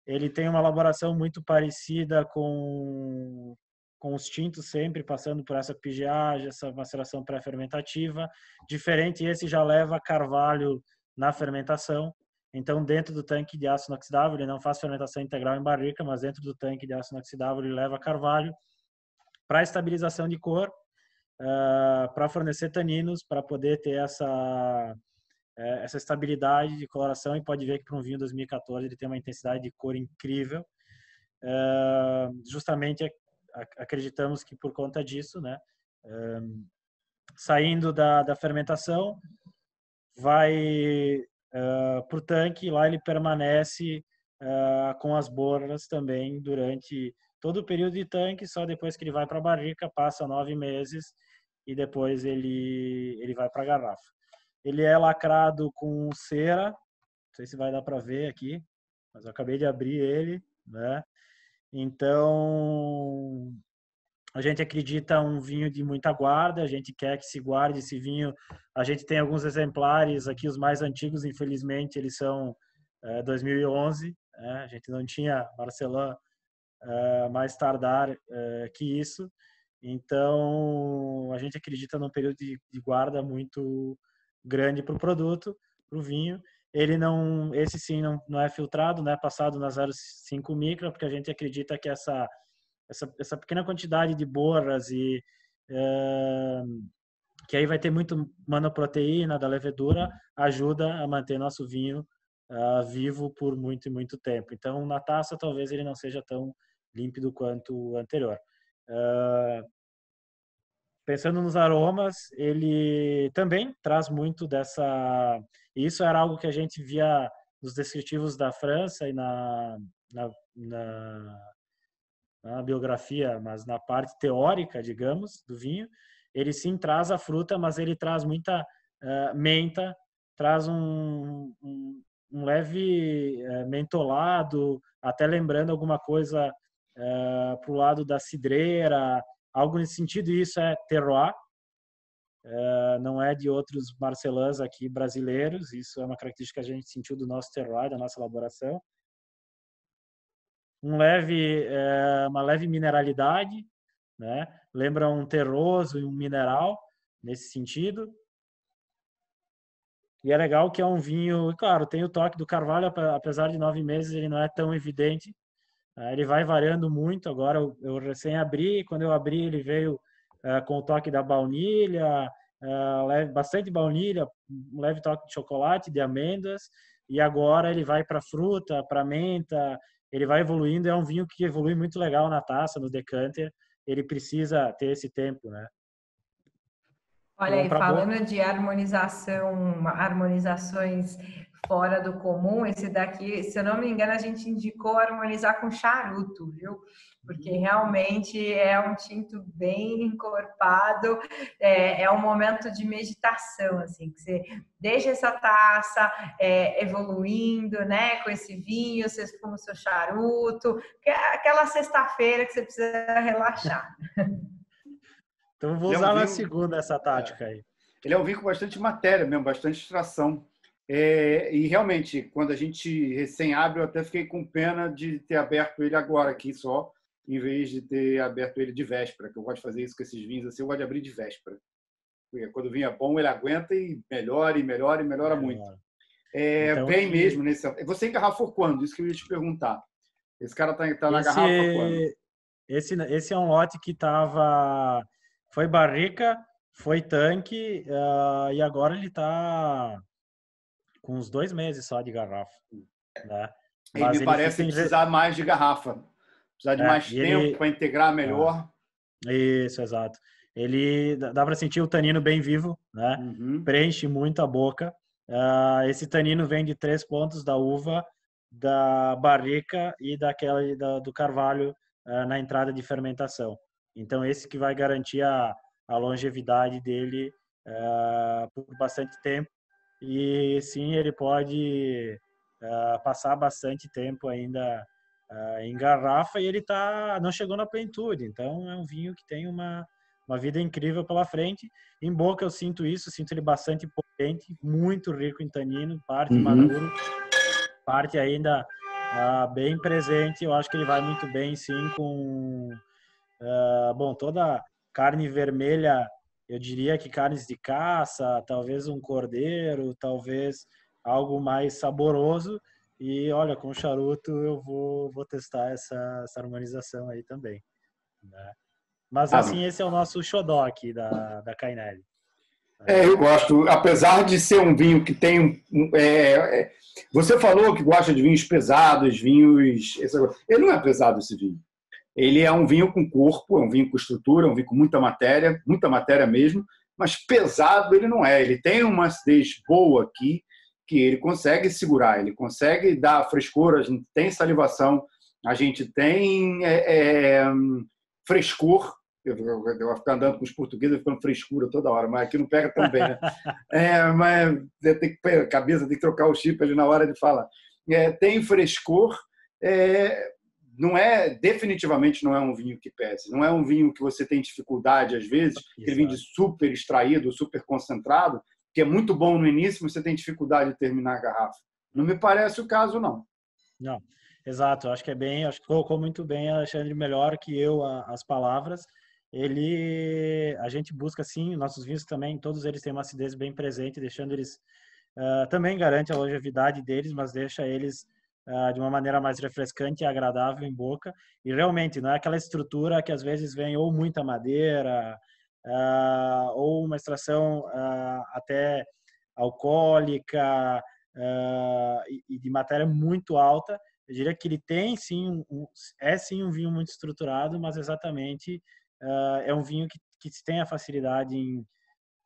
Ele tem uma elaboração muito parecida com os tintos, sempre passando por essa pigeagem, essa maceração pré-fermentativa. Diferente, esse já leva carvalho na fermentação. Então, dentro do tanque de ácido inoxidável, ele não faz fermentação integral em barrica, mas dentro do tanque de ácido inoxidável ele leva carvalho para estabilização de cor, para fornecer taninos, para poder ter essa estabilidade de coloração. E pode ver que para um vinho 2014 ele tem uma intensidade de cor incrível. Justamente acreditamos que por conta disso, né, saindo da fermentação, vai para o tanque, lá ele permanece com as borras também durante todo o período de tanque, só depois que ele vai para a barrica, passa 9 meses e depois ele vai para a garrafa. Ele é lacrado com cera, não sei se vai dar para ver aqui, mas eu acabei de abrir ele, né? Então, a gente acredita um vinho de muita guarda, a gente quer que se guarde esse vinho. A gente tem alguns exemplares aqui, os mais antigos, infelizmente, eles são 2011. A gente não tinha Marcelin mais tardar que isso. Então, a gente acredita num período de guarda muito grande para o produto, para o vinho. Ele não, esse sim não é filtrado, não é passado na 0,5 micra, porque a gente acredita que essa pequena quantidade de borras e que aí vai ter muito monoproteína da levedura, ajuda a manter nosso vinho vivo por muito e muito tempo. Então, na taça, talvez ele não seja tão límpido quanto o anterior. Pensando nos aromas, ele também traz muito dessa... Isso era algo que a gente via nos descritivos da França e na biografia, mas na parte teórica, digamos, do vinho. Ele sim traz a fruta, mas ele traz muita menta, traz um leve mentolado, até lembrando alguma coisa para o lado da cidreira, algo nesse sentido. E isso é terroir, não é de outros Marcelins aqui brasileiros. Isso é uma característica que a gente sentiu do nosso terroir, da nossa elaboração. Uma leve mineralidade, né? Lembra um terroso e um mineral nesse sentido. E é legal que é um vinho, claro, tem o toque do carvalho, apesar de 9 meses ele não é tão evidente. Ele vai variando muito. Agora eu recém abri, quando eu abri ele veio com o toque da baunilha, bastante baunilha, um leve toque de chocolate, de amêndoas, e agora ele vai para fruta, para menta, ele vai evoluindo. É um vinho que evolui muito legal na taça, no decanter. Ele precisa ter esse tempo, né? Olha aí, falando de harmonizações fora do comum, esse daqui, se eu não me engano, a gente indicou harmonizar com charuto, viu? Porque realmente é um tinto bem encorpado, é um momento de meditação, assim, que você deixa essa taça evoluindo, né, com esse vinho, você fuma o seu charuto, que é aquela sexta-feira que você precisa relaxar. Então vou usar na segunda essa tática aí. Ele é um vinho com bastante matéria mesmo, bastante extração. E realmente, quando a gente recém abre, eu até fiquei com pena de ter aberto ele agora aqui só, em vez de ter aberto ele de véspera, que eu gosto de fazer isso com esses vinhos assim, eu gosto de abrir de véspera. Porque quando o vinho é bom, ele aguenta e melhora muito. Então, bem mesmo. Você engarrafou quando? Isso que eu ia te perguntar. Esse cara tá na garrafa quando? Esse é um lote que foi barrica, foi tanque, e agora ele está com uns 2 meses só de garrafa. Né? Ele me parece precisar mais de garrafa. Precisar de mais tempo para integrar melhor. Isso, exato. Ele dá para sentir o tanino bem vivo, né? Preenche muito a boca. Esse tanino vem de 3 pontos da uva, da barrica e do carvalho na entrada de fermentação. Então, esse que vai garantir a longevidade dele por bastante tempo. E sim, ele pode passar bastante tempo ainda em garrafa, e ele não chegou na plenitude. Então, é um vinho que tem uma vida incrível pela frente. Em boca eu sinto ele bastante potente, muito rico em tanino, parte maduro, parte ainda bem presente. Eu acho que ele vai muito bem, sim, com toda carne vermelha. Eu diria que carnes de caça, talvez um cordeiro, talvez algo mais saboroso. E olha, com charuto eu vou testar essa harmonização aí também, né? Mas assim, esse é o nosso xodó aqui da Kainelli. Eu gosto, apesar de ser um vinho que tem... você falou que gosta de vinhos pesados, vinhos... Ele não é pesado, esse vinho. Ele é um vinho com corpo, é um vinho com estrutura, é um vinho com muita matéria mesmo, mas pesado ele não é. Ele tem uma acidez boa aqui, que ele consegue segurar, ele consegue dar frescor, a gente tem salivação, a gente tem frescor. Eu vou ficar andando com os portugueses ficando frescura toda hora, mas aqui não pega tão bem, né? Mas tem que, a cabeça tem que trocar o chip ali na hora de falar. Tem frescor, definitivamente não é um vinho que pese, não é um vinho que você tem dificuldade às vezes, aquele vinho de super extraído, super concentrado, que é muito bom no início, mas você tem dificuldade de terminar a garrafa. Não me parece o caso, não. Não, exato. Acho que colocou muito bem, Alexandre, melhor que eu as palavras. A gente busca, sim, nossos vinhos também, todos eles têm uma acidez bem presente, deixando eles, também garante a longevidade deles, mas deixa eles de uma maneira mais refrescante e agradável em boca. E realmente, não é aquela estrutura que às vezes vem ou muita madeira, ou uma extração até alcoólica e de matéria muito alta. Eu diria que ele tem sim sim um vinho muito estruturado, mas exatamente é um vinho que tem a facilidade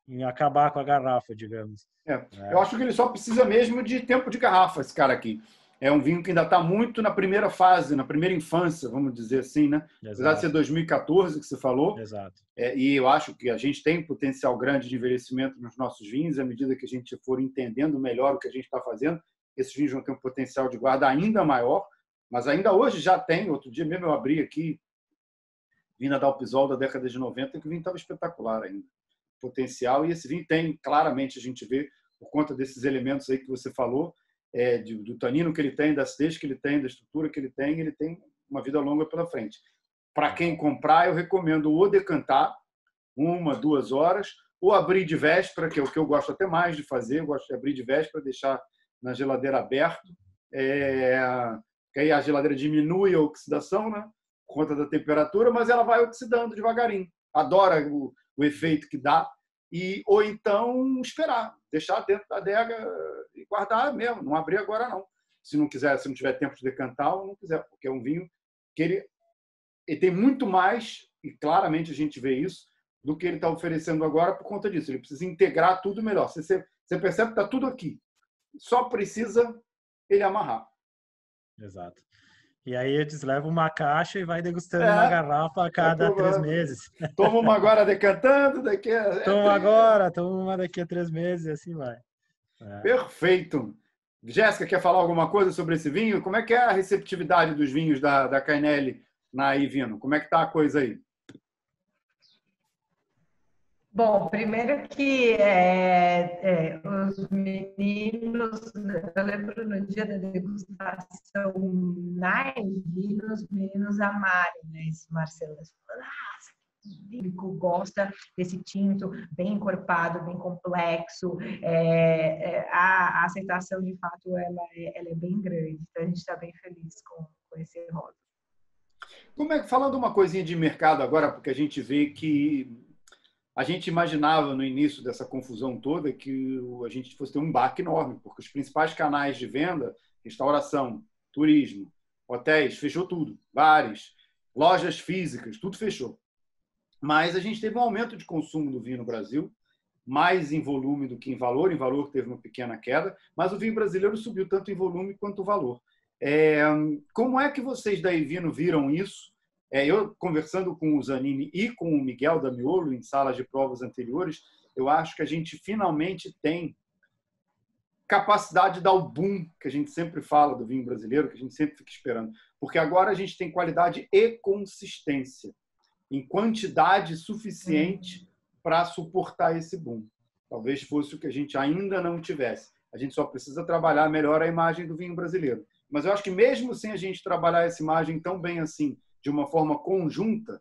em acabar com a garrafa, digamos. Eu acho que ele só precisa mesmo de tempo de garrafa, esse cara aqui. É um vinho que ainda está muito na primeira fase, na primeira infância, vamos dizer assim, né? Apesar de ser 2014 que você falou. Exato. E eu acho que a gente tem potencial grande de envelhecimento nos nossos vinhos, à medida que a gente for entendendo melhor o que a gente está fazendo, esses vinhos vão ter um potencial de guarda ainda maior, mas ainda hoje já tem. Outro dia mesmo eu abri aqui, vinho da Alpizol da década de 90, que o vinho estava espetacular ainda. Potencial, e esse vinho tem, claramente, a gente vê, por conta desses elementos aí que você falou, do tanino que ele tem, da acidez que ele tem, da estrutura que ele tem uma vida longa pela frente. Para quem comprar, eu recomendo ou decantar 1, 2 horas, ou abrir de véspera, que é o que eu gosto até mais de fazer. Eu gosto de abrir de véspera, deixar na geladeira aberto, que aí a geladeira diminui a oxidação, né, por conta da temperatura, mas ela vai oxidando devagarinho. Adora o efeito que dá. Ou então esperar, deixar dentro da adega e guardar mesmo, não abrir agora não. Se não tiver tempo de decantar ou não quiser, porque é um vinho que ele tem muito mais, e claramente a gente vê isso, do que ele está oferecendo agora por conta disso. Ele precisa integrar tudo melhor. Você percebe que está tudo aqui. Só precisa ele amarrar. Exato. E aí eles levam uma caixa e vai degustando uma garrafa a cada 3 meses. Toma uma agora decantando, toma uma daqui a 3 meses, e assim vai. Perfeito. Jéssica, quer falar alguma coisa sobre esse vinho? Como é que é a receptividade dos vinhos da Cainelli na Ivino? Como é que está a coisa aí? Bom, primeiro que os meninos, eu lembro no dia da degustação na Ivino, os meninos amaram, né, esse Marcelo. O público gosta desse tinto bem encorpado, bem complexo. A aceitação, de fato, ela é bem grande. Então, a gente está bem feliz com esse rótulo. Falando uma coisinha de mercado agora, porque a gente vê que a gente imaginava no início dessa confusão toda que a gente fosse ter um baque enorme, porque os principais canais de venda, restauração, turismo, hotéis, fechou tudo, bares, lojas físicas, tudo fechou. Mas a gente teve um aumento de consumo do vinho no Brasil, mais em volume do que em valor. Em valor teve uma pequena queda, mas o vinho brasileiro subiu tanto em volume quanto valor. Como é que vocês da Ivino viram isso? Eu, conversando com o Zanini e com o Miguel Damiolo em salas de provas anteriores, eu acho que a gente finalmente tem capacidade de dar o boom que a gente sempre fala do vinho brasileiro, que a gente sempre fica esperando. Porque agora a gente tem qualidade e consistência em quantidade suficiente para suportar esse boom. Talvez fosse o que a gente ainda não tivesse. A gente só precisa trabalhar melhor a imagem do vinho brasileiro. Mas eu acho que mesmo sem a gente trabalhar essa imagem tão bem assim, de uma forma conjunta,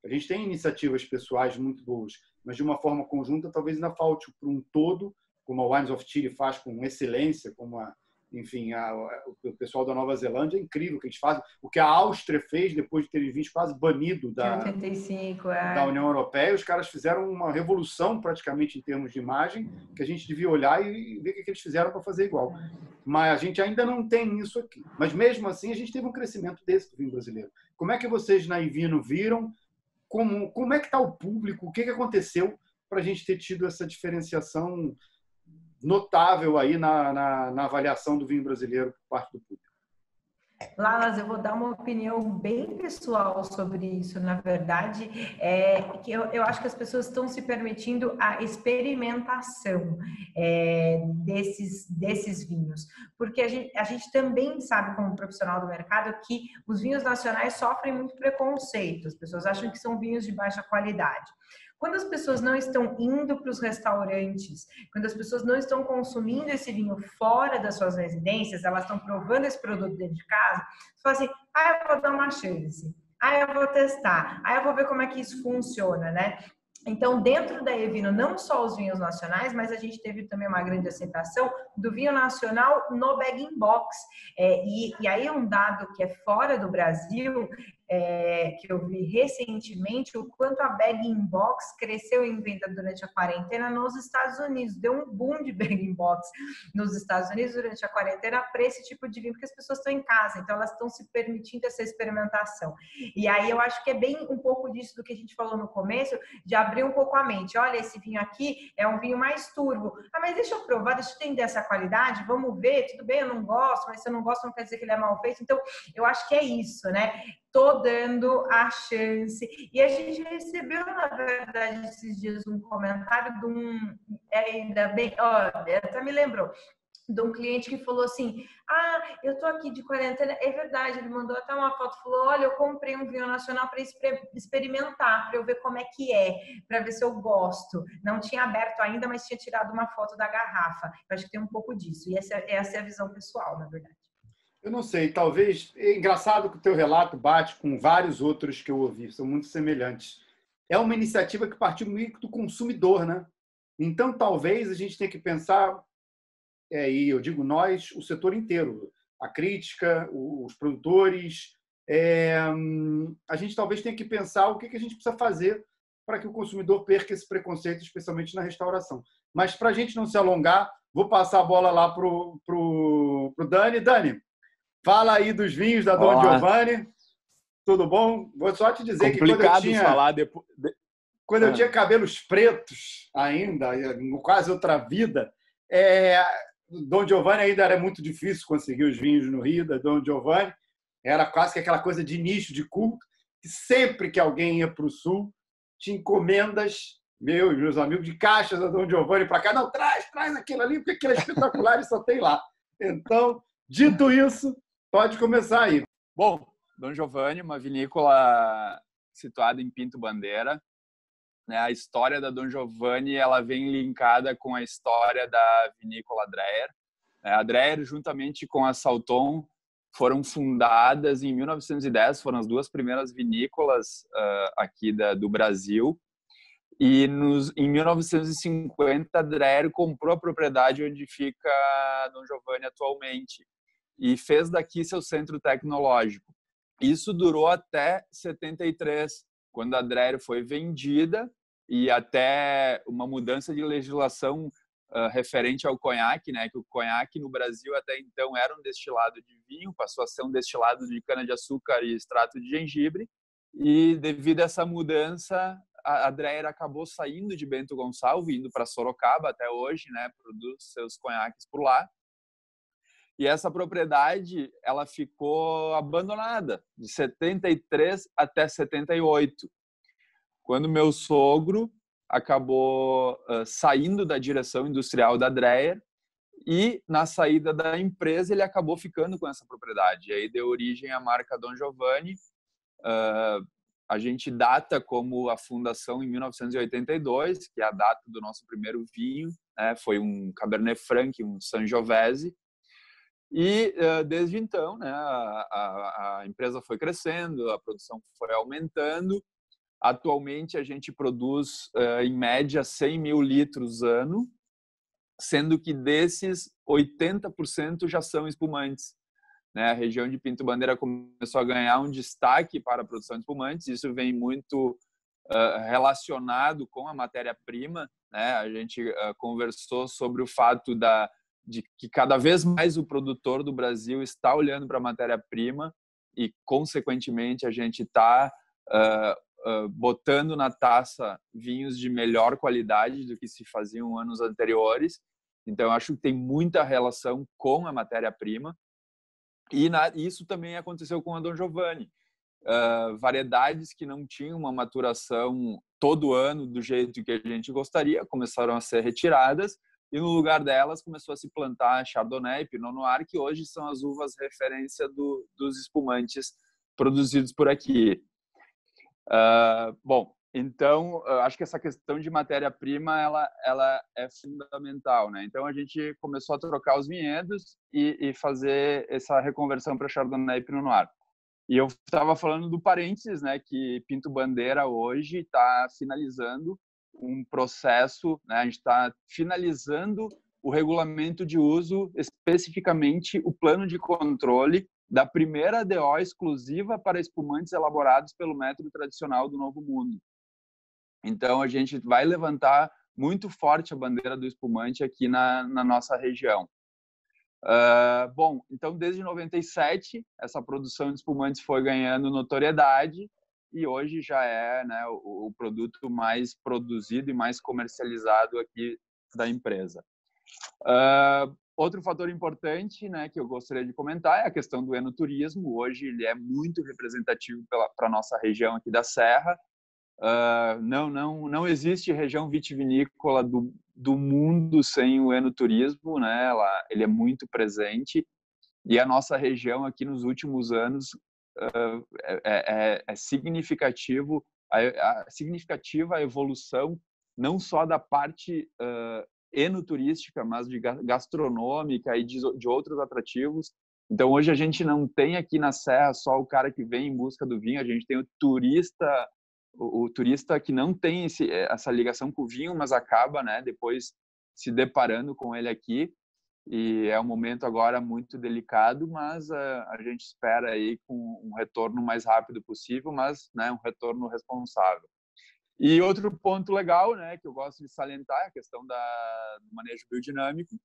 a gente tem iniciativas pessoais muito boas, mas de uma forma conjunta talvez ainda falte para um todo, como a Wines of Chile faz com excelência, como o pessoal da Nova Zelândia, é incrível o que eles fazem. O que a Áustria fez depois de terem visto quase banido da União Europeia, os caras fizeram uma revolução praticamente em termos de imagem, que a gente devia olhar e ver o que eles fizeram para fazer igual. Mas a gente ainda não tem isso aqui. Mas mesmo assim a gente teve um crescimento desse do vinho brasileiro. Como é que vocês na Ivino viram? Como é que está o público? O que aconteceu? para a gente ter tido essa diferenciação notável aí na avaliação do vinho brasileiro por parte do público? Lalas, eu vou dar uma opinião bem pessoal sobre isso. Na verdade, que eu acho que as pessoas estão se permitindo a experimentação desses vinhos, porque a gente também sabe, como profissional do mercado, que os vinhos nacionais sofrem muito preconceito. As pessoas acham que são vinhos de baixa qualidade. Quando as pessoas não estão indo para os restaurantes, quando as pessoas não estão consumindo esse vinho fora das suas residências, elas estão provando esse produto dentro de casa, você fala assim, eu vou dar uma chance, eu vou testar, eu vou ver como é que isso funciona, né? Então, dentro da Evino, não só os vinhos nacionais, mas a gente teve também uma grande aceitação do vinho nacional no bag-in-box. E aí um dado que é fora do Brasil, que eu vi recentemente, o quanto a bag-in-box cresceu em venda durante a quarentena nos Estados Unidos. Deu um boom de bag-in-box nos Estados Unidos durante a quarentena para esse tipo de vinho, porque as pessoas estão em casa, então elas estão se permitindo essa experimentação. E aí eu acho que é bem um pouco disso do que a gente falou no começo, de abrir um pouco a mente. Olha, esse vinho aqui é um vinho mais turvo. Mas deixa eu provar, deixa eu entender essa qualidade, vamos ver, tudo bem, eu não gosto, mas se eu não gosto não quer dizer que ele é mal feito. Então, eu acho que é isso, né? Tô dando a chance. E a gente recebeu, na verdade, esses dias um comentário de ainda bem, até me lembrou, de um cliente que falou assim, eu tô aqui de quarentena, é verdade, ele mandou até uma foto, falou, olha, eu comprei um vinho nacional para experimentar, para eu ver como é que para ver se eu gosto. Não tinha aberto ainda, mas tinha tirado uma foto da garrafa. Eu acho que tem um pouco disso, e essa é a visão pessoal, na verdade. Eu não sei, talvez... É engraçado que o teu relato bate com vários outros que eu ouvi, são muito semelhantes. É uma iniciativa que partiu do consumidor, né? Então, talvez a gente tenha que pensar, e eu digo nós, o setor inteiro, a crítica, os produtores, a gente talvez tenha que pensar o que a gente precisa fazer para que o consumidor perca esse preconceito, especialmente na restauração. Mas, para a gente não se alongar, vou passar a bola lá para o Dani. Dani, fala aí dos vinhos da Don Giovanni. Tudo bom? Vou só te dizer que quando eu tinha cabelos pretos ainda, quase outra vida, Don Giovanni ainda era muito difícil conseguir os vinhos no Rio da Don Giovanni. Era quase que aquela coisa de nicho, de culto, que sempre que alguém ia para o Sul, tinha encomendas, meus amigos, de caixas da Don Giovanni para cá. Não, traz aquilo ali, porque aquilo é espetacular e só tem lá. Então, dito isso, pode começar aí. Bom, Don Giovanni, uma vinícola situada em Pinto Bandeira. A história da Don Giovanni ela vem linkada com a história da vinícola Dreher. A Dreher, juntamente com a Salton, foram fundadas em 1910, foram as duas primeiras vinícolas aqui do Brasil. E em 1950, a Dreher comprou a propriedade onde fica a Don Giovanni atualmente e fez daqui seu centro tecnológico. Isso durou até 73, quando a Dreher foi vendida, e até uma mudança de legislação referente ao conhaque, né? Que o conhaque no Brasil até então era um destilado de vinho, passou a ser um destilado de cana-de-açúcar e extrato de gengibre, e devido a essa mudança, a Dreher acabou saindo de Bento Gonçalves, indo para Sorocaba até hoje, né? Produz seus conhaques por lá. E essa propriedade ela ficou abandonada de 73 até 78. Quando meu sogro acabou saindo da direção industrial da Dreher e na saída da empresa ele acabou ficando com essa propriedade. E aí deu origem à marca Don Giovanni. A gente data como a fundação em 1982, que é a data do nosso primeiro vinho, né? Foi um Cabernet Franc, um Sangiovese. E desde então, né, a empresa foi crescendo, a produção foi aumentando. Atualmente, a gente produz, em média, 100 mil litros ano, sendo que desses, 80% já são espumantes. Né? A região de Pinto Bandeira começou a ganhar um destaque para a produção de espumantes. Isso vem muito relacionado com a matéria-prima. Né? A gente conversou sobre o fato de que cada vez mais o produtor do Brasil está olhando para a matéria-prima e, consequentemente, a gente está botando na taça vinhos de melhor qualidade do que se faziam anos anteriores. Então, eu acho que tem muita relação com a matéria-prima. E isso também aconteceu com a Dom Giovanni. Variedades que não tinham uma maturação todo ano do jeito que a gente gostaria começaram a ser retiradas, e no lugar delas começou a se plantar Chardonnay e Pinot Noir, que hoje são as uvas referência dos espumantes produzidos por aqui. Bom, então acho que essa questão de matéria-prima ela é fundamental, né? Então a gente começou a trocar os vinhedos e fazer essa reconversão para Chardonnay e Pinot Noir. E eu estava falando do parênteses, né, que Pinto Bandeira hoje está finalizando um processo, né, a gente está finalizando o regulamento de uso, especificamente o plano de controle da primeira DO exclusiva para espumantes elaborados pelo método tradicional do Novo Mundo. Então, a gente vai levantar muito forte a bandeira do espumante aqui na nossa região. Bom, então desde 97 essa produção de espumantes foi ganhando notoriedade e hoje já é, né, o produto mais produzido e mais comercializado aqui da empresa. Outro fator importante, né, que eu gostaria de comentar é a questão do enoturismo. Hoje ele é muito representativo para a nossa região aqui da Serra. Não existe região vitivinícola do mundo sem o enoturismo, né? Ele é muito presente, e a nossa região aqui nos últimos anos é significativa a evolução não só da parte enoturística, mas de gastronômica e de outros atrativos. Então hoje a gente não tem aqui na Serra só o cara que vem em busca do vinho, a gente tem o turista que não tem essa ligação com o vinho, mas acaba, né, depois se deparando com ele aqui. E é um momento agora muito delicado, mas a gente espera aí com um retorno mais rápido possível, mas, né, um retorno responsável. E outro ponto legal, né, que eu gosto de salientar é a questão do manejo biodinâmico,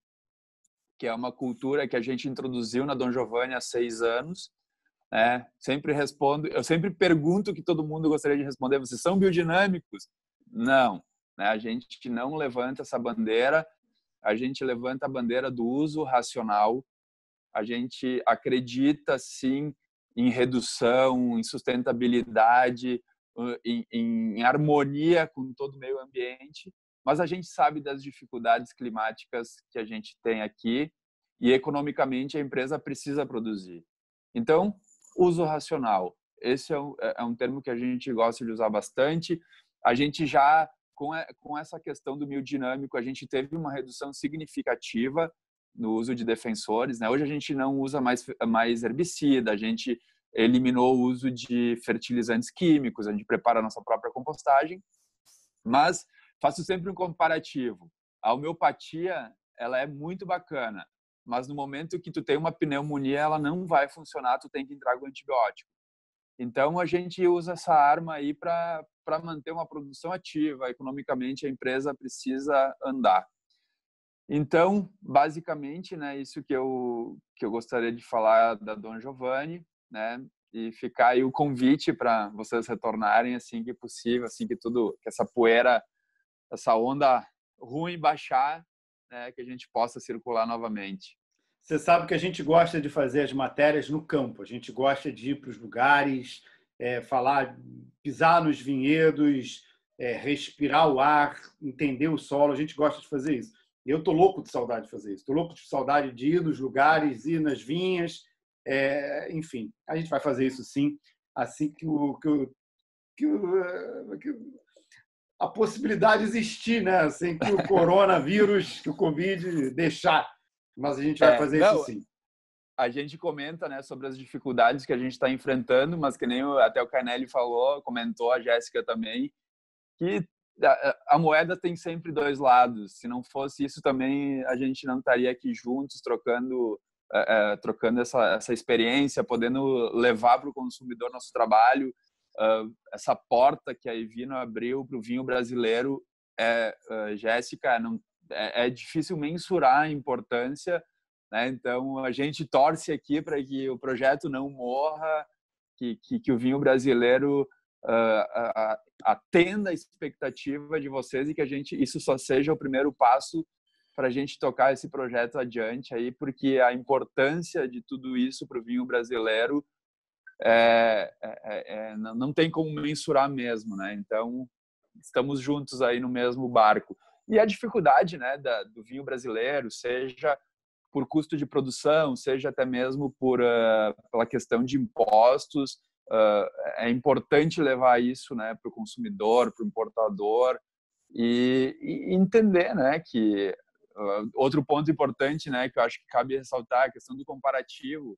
que é uma cultura que a gente introduziu na Dom Giovanni há 6 anos. Eu sempre pergunto o que todo mundo gostaria de responder: vocês são biodinâmicos? Não, né? A gente não levanta essa bandeira, a gente levanta a bandeira do uso racional. A gente acredita sim em redução, em sustentabilidade, em harmonia com todo o meio ambiente, mas a gente sabe das dificuldades climáticas que a gente tem aqui e economicamente a empresa precisa produzir. Então, uso racional. Esse é um termo que a gente gosta de usar bastante. A gente já, com essa questão do biodinâmico, a gente teve uma redução significativa no uso de defensores, né? Hoje a gente não usa mais herbicida, a gente eliminou o uso de fertilizantes químicos, a gente prepara a nossa própria compostagem, mas faço sempre um comparativo. A homeopatia, ela é muito bacana, mas no momento que tu tem uma pneumonia, ela não vai funcionar, tu tem que entrar com antibiótico. Então, a gente usa essa arma aí para manter uma produção ativa. Economicamente, a empresa precisa andar. Então, basicamente, né, isso que eu gostaria de falar da Dom Giovanni, né, e ficar aí o convite para vocês retornarem assim que possível, assim que essa poeira, essa onda ruim baixar, né, que a gente possa circular novamente. Você sabe que a gente gosta de fazer as matérias no campo, a gente gosta de ir para os lugares, falar, pisar nos vinhedos, respirar o ar, entender o solo, a gente gosta de fazer isso. E eu estou louco de saudade de fazer isso, estou louco de saudade de ir nos lugares, ir nas vinhas, enfim, a gente vai fazer isso sim, assim que a possibilidade existir, né? Assim que o coronavírus, que o Covid deixar. Mas a gente vai fazer isso sim. A gente comenta, né, sobre as dificuldades que a gente está enfrentando, mas que nem até o Carnelli comentou, a Jéssica também, que a moeda tem sempre 2 lados. Se não fosse isso também, a gente não estaria aqui juntos, trocando essa experiência, podendo levar para o consumidor nosso trabalho. Essa porta que a Evino abriu para o vinho brasileiro, Jéssica, é difícil mensurar a importância, né? Então a gente torce aqui para que o projeto não morra, que o vinho brasileiro atenda a expectativa de vocês e que isso só seja o primeiro passo para a gente tocar esse projeto adiante aí, porque a importância de tudo isso para o vinho brasileiro não tem como mensurar mesmo, né? Então, estamos juntos aí no mesmo barco. E a dificuldade, né, do vinho brasileiro, seja por custo de produção, seja até mesmo pela questão de impostos, é importante levar isso, né, para o consumidor, para o importador e entender, né, que outro ponto importante, né, que eu acho que cabe ressaltar, a questão do comparativo.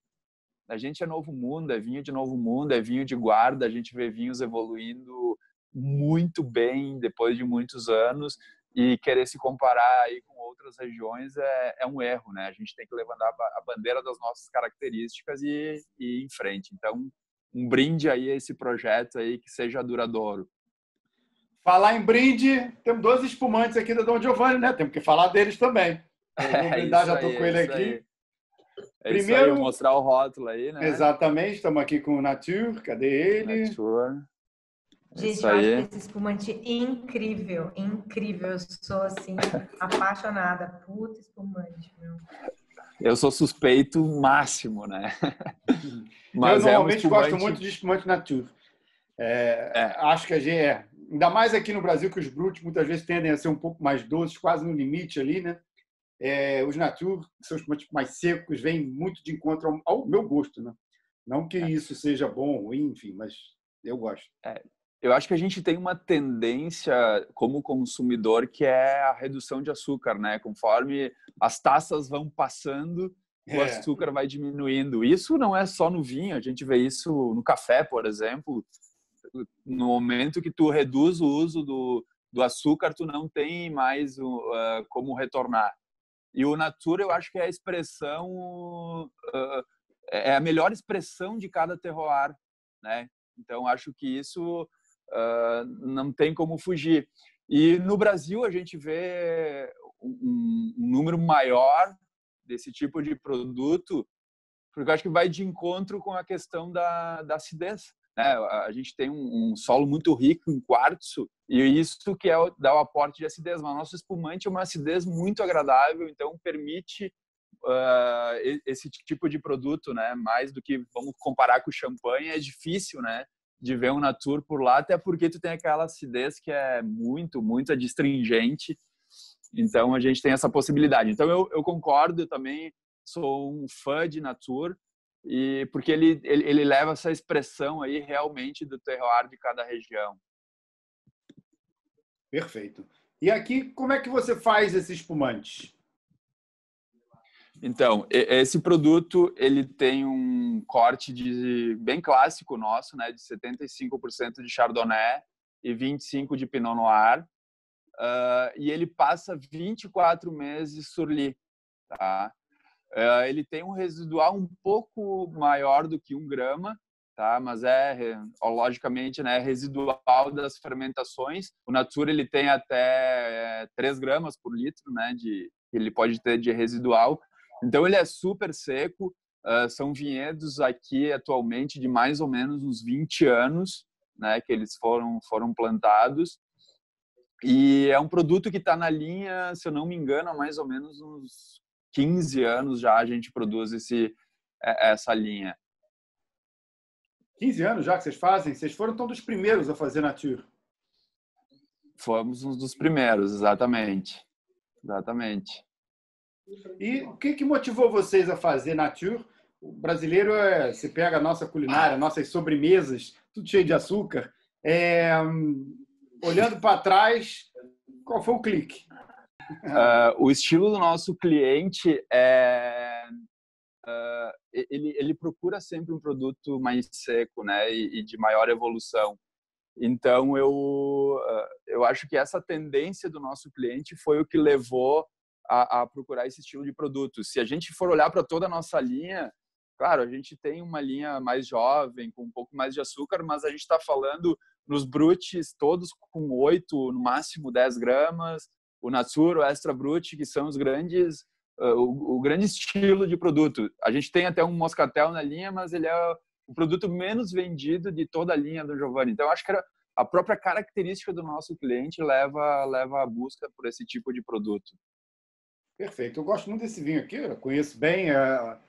A gente é novo mundo, é vinho de novo mundo, é vinho de guarda, a gente vê vinhos evoluindo muito bem depois de muitos anos e querer se comparar aí com outras regiões é um erro, né? A gente tem que levantar a bandeira das nossas características e ir em frente. Então, um brinde aí a esse projeto aí que seja duradouro. Falar em brinde, temos 12 espumantes aqui da Dom Giovanni, né? Temos que falar deles também. Eu vou brindar, já estou com ele aqui. Primeiro, aí, mostrar o rótulo aí, né? Exatamente, estamos aqui com o Nature, cadê ele? Nature. Gente, eu acho esse espumante incrível, incrível. Eu sou, assim, apaixonada. Puta espumante, meu. Eu sou suspeito máximo, né? Mas eu normalmente gosto muito de espumante Nature. Acho que a gente ainda mais aqui no Brasil, que os Bruts muitas vezes tendem a ser um pouco mais doces, quase no limite ali, né? Os Nature, que são espumantes mais secos, vêm muito de encontro ao meu gosto, né? Não que isso seja bom ou ruim, enfim, mas eu gosto. Eu acho que a gente tem uma tendência como consumidor que é a redução de açúcar, né? Conforme as taças vão passando, o açúcar vai diminuindo. Isso não é só no vinho, a gente vê isso no café, por exemplo. No momento que tu reduz o uso do açúcar, tu não tem mais como retornar. E o Nature, eu acho que é a expressão, é a melhor expressão de cada terroir, né? Então, acho que isso não tem como fugir. E no Brasil, a gente vê um número maior desse tipo de produto, porque eu acho que vai de encontro com a questão da acidez. Né? A gente tem um solo muito rico em quartzo, e isso que dá o aporte de acidez. Mas nosso espumante é uma acidez muito agradável, então permite esse tipo de produto, né? Mais do que vamos comparar com o champanhe, é difícil, né? De ver um Nature por lá, até porque tu tem aquela acidez que é muito, muito adstringente. Então, a gente tem essa possibilidade. Então, eu concordo, eu também sou um fã de Nature, porque ele leva essa expressão aí realmente do terroir de cada região. Perfeito. E aqui, como é que você faz esse espumante? Então, esse produto, ele tem um corte bem clássico nosso, né, de 75% de Chardonnay e 25% de Pinot Noir, e ele passa 24 meses Surly, tá? Ele tem um residual um pouco maior do que 1 grama, tá? Mas logicamente, né, residual das fermentações. O Nature, ele tem até 3 gramas por litro, né, ele pode ter de residual. Então, ele é super seco. São vinhedos aqui atualmente de mais ou menos uns 20 anos, né, que eles foram plantados. E é um produto que está na linha, se eu não me engano, há mais ou menos uns 15 anos já a gente produz essa linha. 15 anos já que vocês fazem? Vocês foram então dos primeiros a fazer Nature? Fomos um dos primeiros, exatamente. Exatamente. E o que motivou vocês a fazer Nature? O brasileiro, você pega a nossa culinária, nossas sobremesas, tudo cheio de açúcar. Olhando para trás, qual foi o clique? O estilo do nosso cliente ele procura sempre um produto mais seco, né, e de maior evolução. Então, eu acho que essa tendência do nosso cliente foi o que levou a procurar esse estilo de produto. Se a gente for olhar para toda a nossa linha, claro, a gente tem uma linha mais jovem, com um pouco mais de açúcar, mas a gente está falando nos Bruts, todos com 8, no máximo 10 gramas, o Nature, o Extra Brut, que são os grandes, o grande estilo de produto. A gente tem até um Moscatel na linha, mas ele é o produto menos vendido de toda a linha do Giovanni. Então, eu acho que a própria característica do nosso cliente leva a busca por esse tipo de produto. Perfeito. Eu gosto muito desse vinho aqui, eu conheço bem, é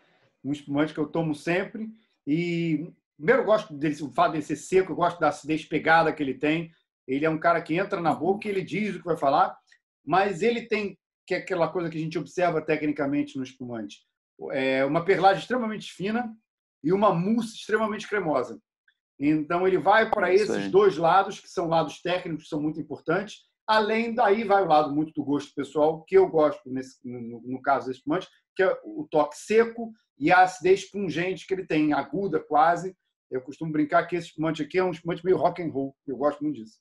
um espumante que eu tomo sempre. E primeiro eu gosto dele, o fato de ser seco, eu gosto da acidez pegada que ele tem. Ele é um cara que entra na boca e ele diz o que vai falar, mas ele tem, que é aquela coisa que a gente observa tecnicamente no espumante, uma perlagem extremamente fina e uma mousse extremamente cremosa. Então, ele vai para esses dois lados, que são lados técnicos, que são muito importantes. Além daí, vai o lado muito do gosto pessoal, que eu gosto, no caso desse espumante, que é o toque seco e a acidez pungente que ele tem, aguda quase. Eu costumo brincar que esse espumante aqui é um espumante meio rock and roll. Eu gosto muito disso.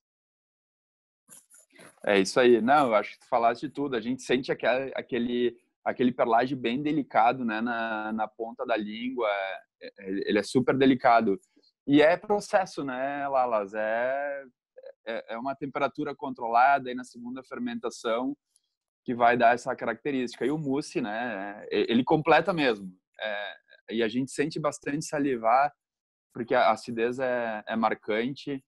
É isso aí. Não, eu acho que tu falaste de tudo. A gente sente aquele perlage bem delicado, né, na ponta da língua. Ele é super delicado. E é processo, né, Lalas? É uma temperatura controlada aí na segunda fermentação que vai dar essa característica. E o mousse, né, ele completa mesmo. E a gente sente bastante salivar, porque a acidez é marcante.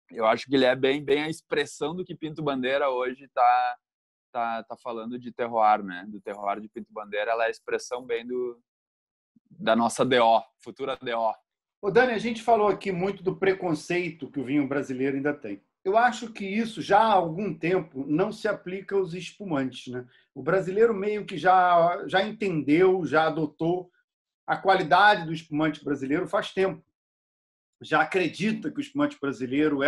Eu acho que ele é bem a expressão do que Pinto Bandeira hoje tá falando de terroir, né? Do terroir de Pinto Bandeira, ela é a expressão bem da nossa DO, futura DO. Ô, Dani, a gente falou aqui muito do preconceito que o vinho brasileiro ainda tem. Eu acho que isso já há algum tempo não se aplica aos espumantes, né? O brasileiro meio que já entendeu, já adotou a qualidade do espumante brasileiro faz tempo. Já acredita que o espumante brasileiro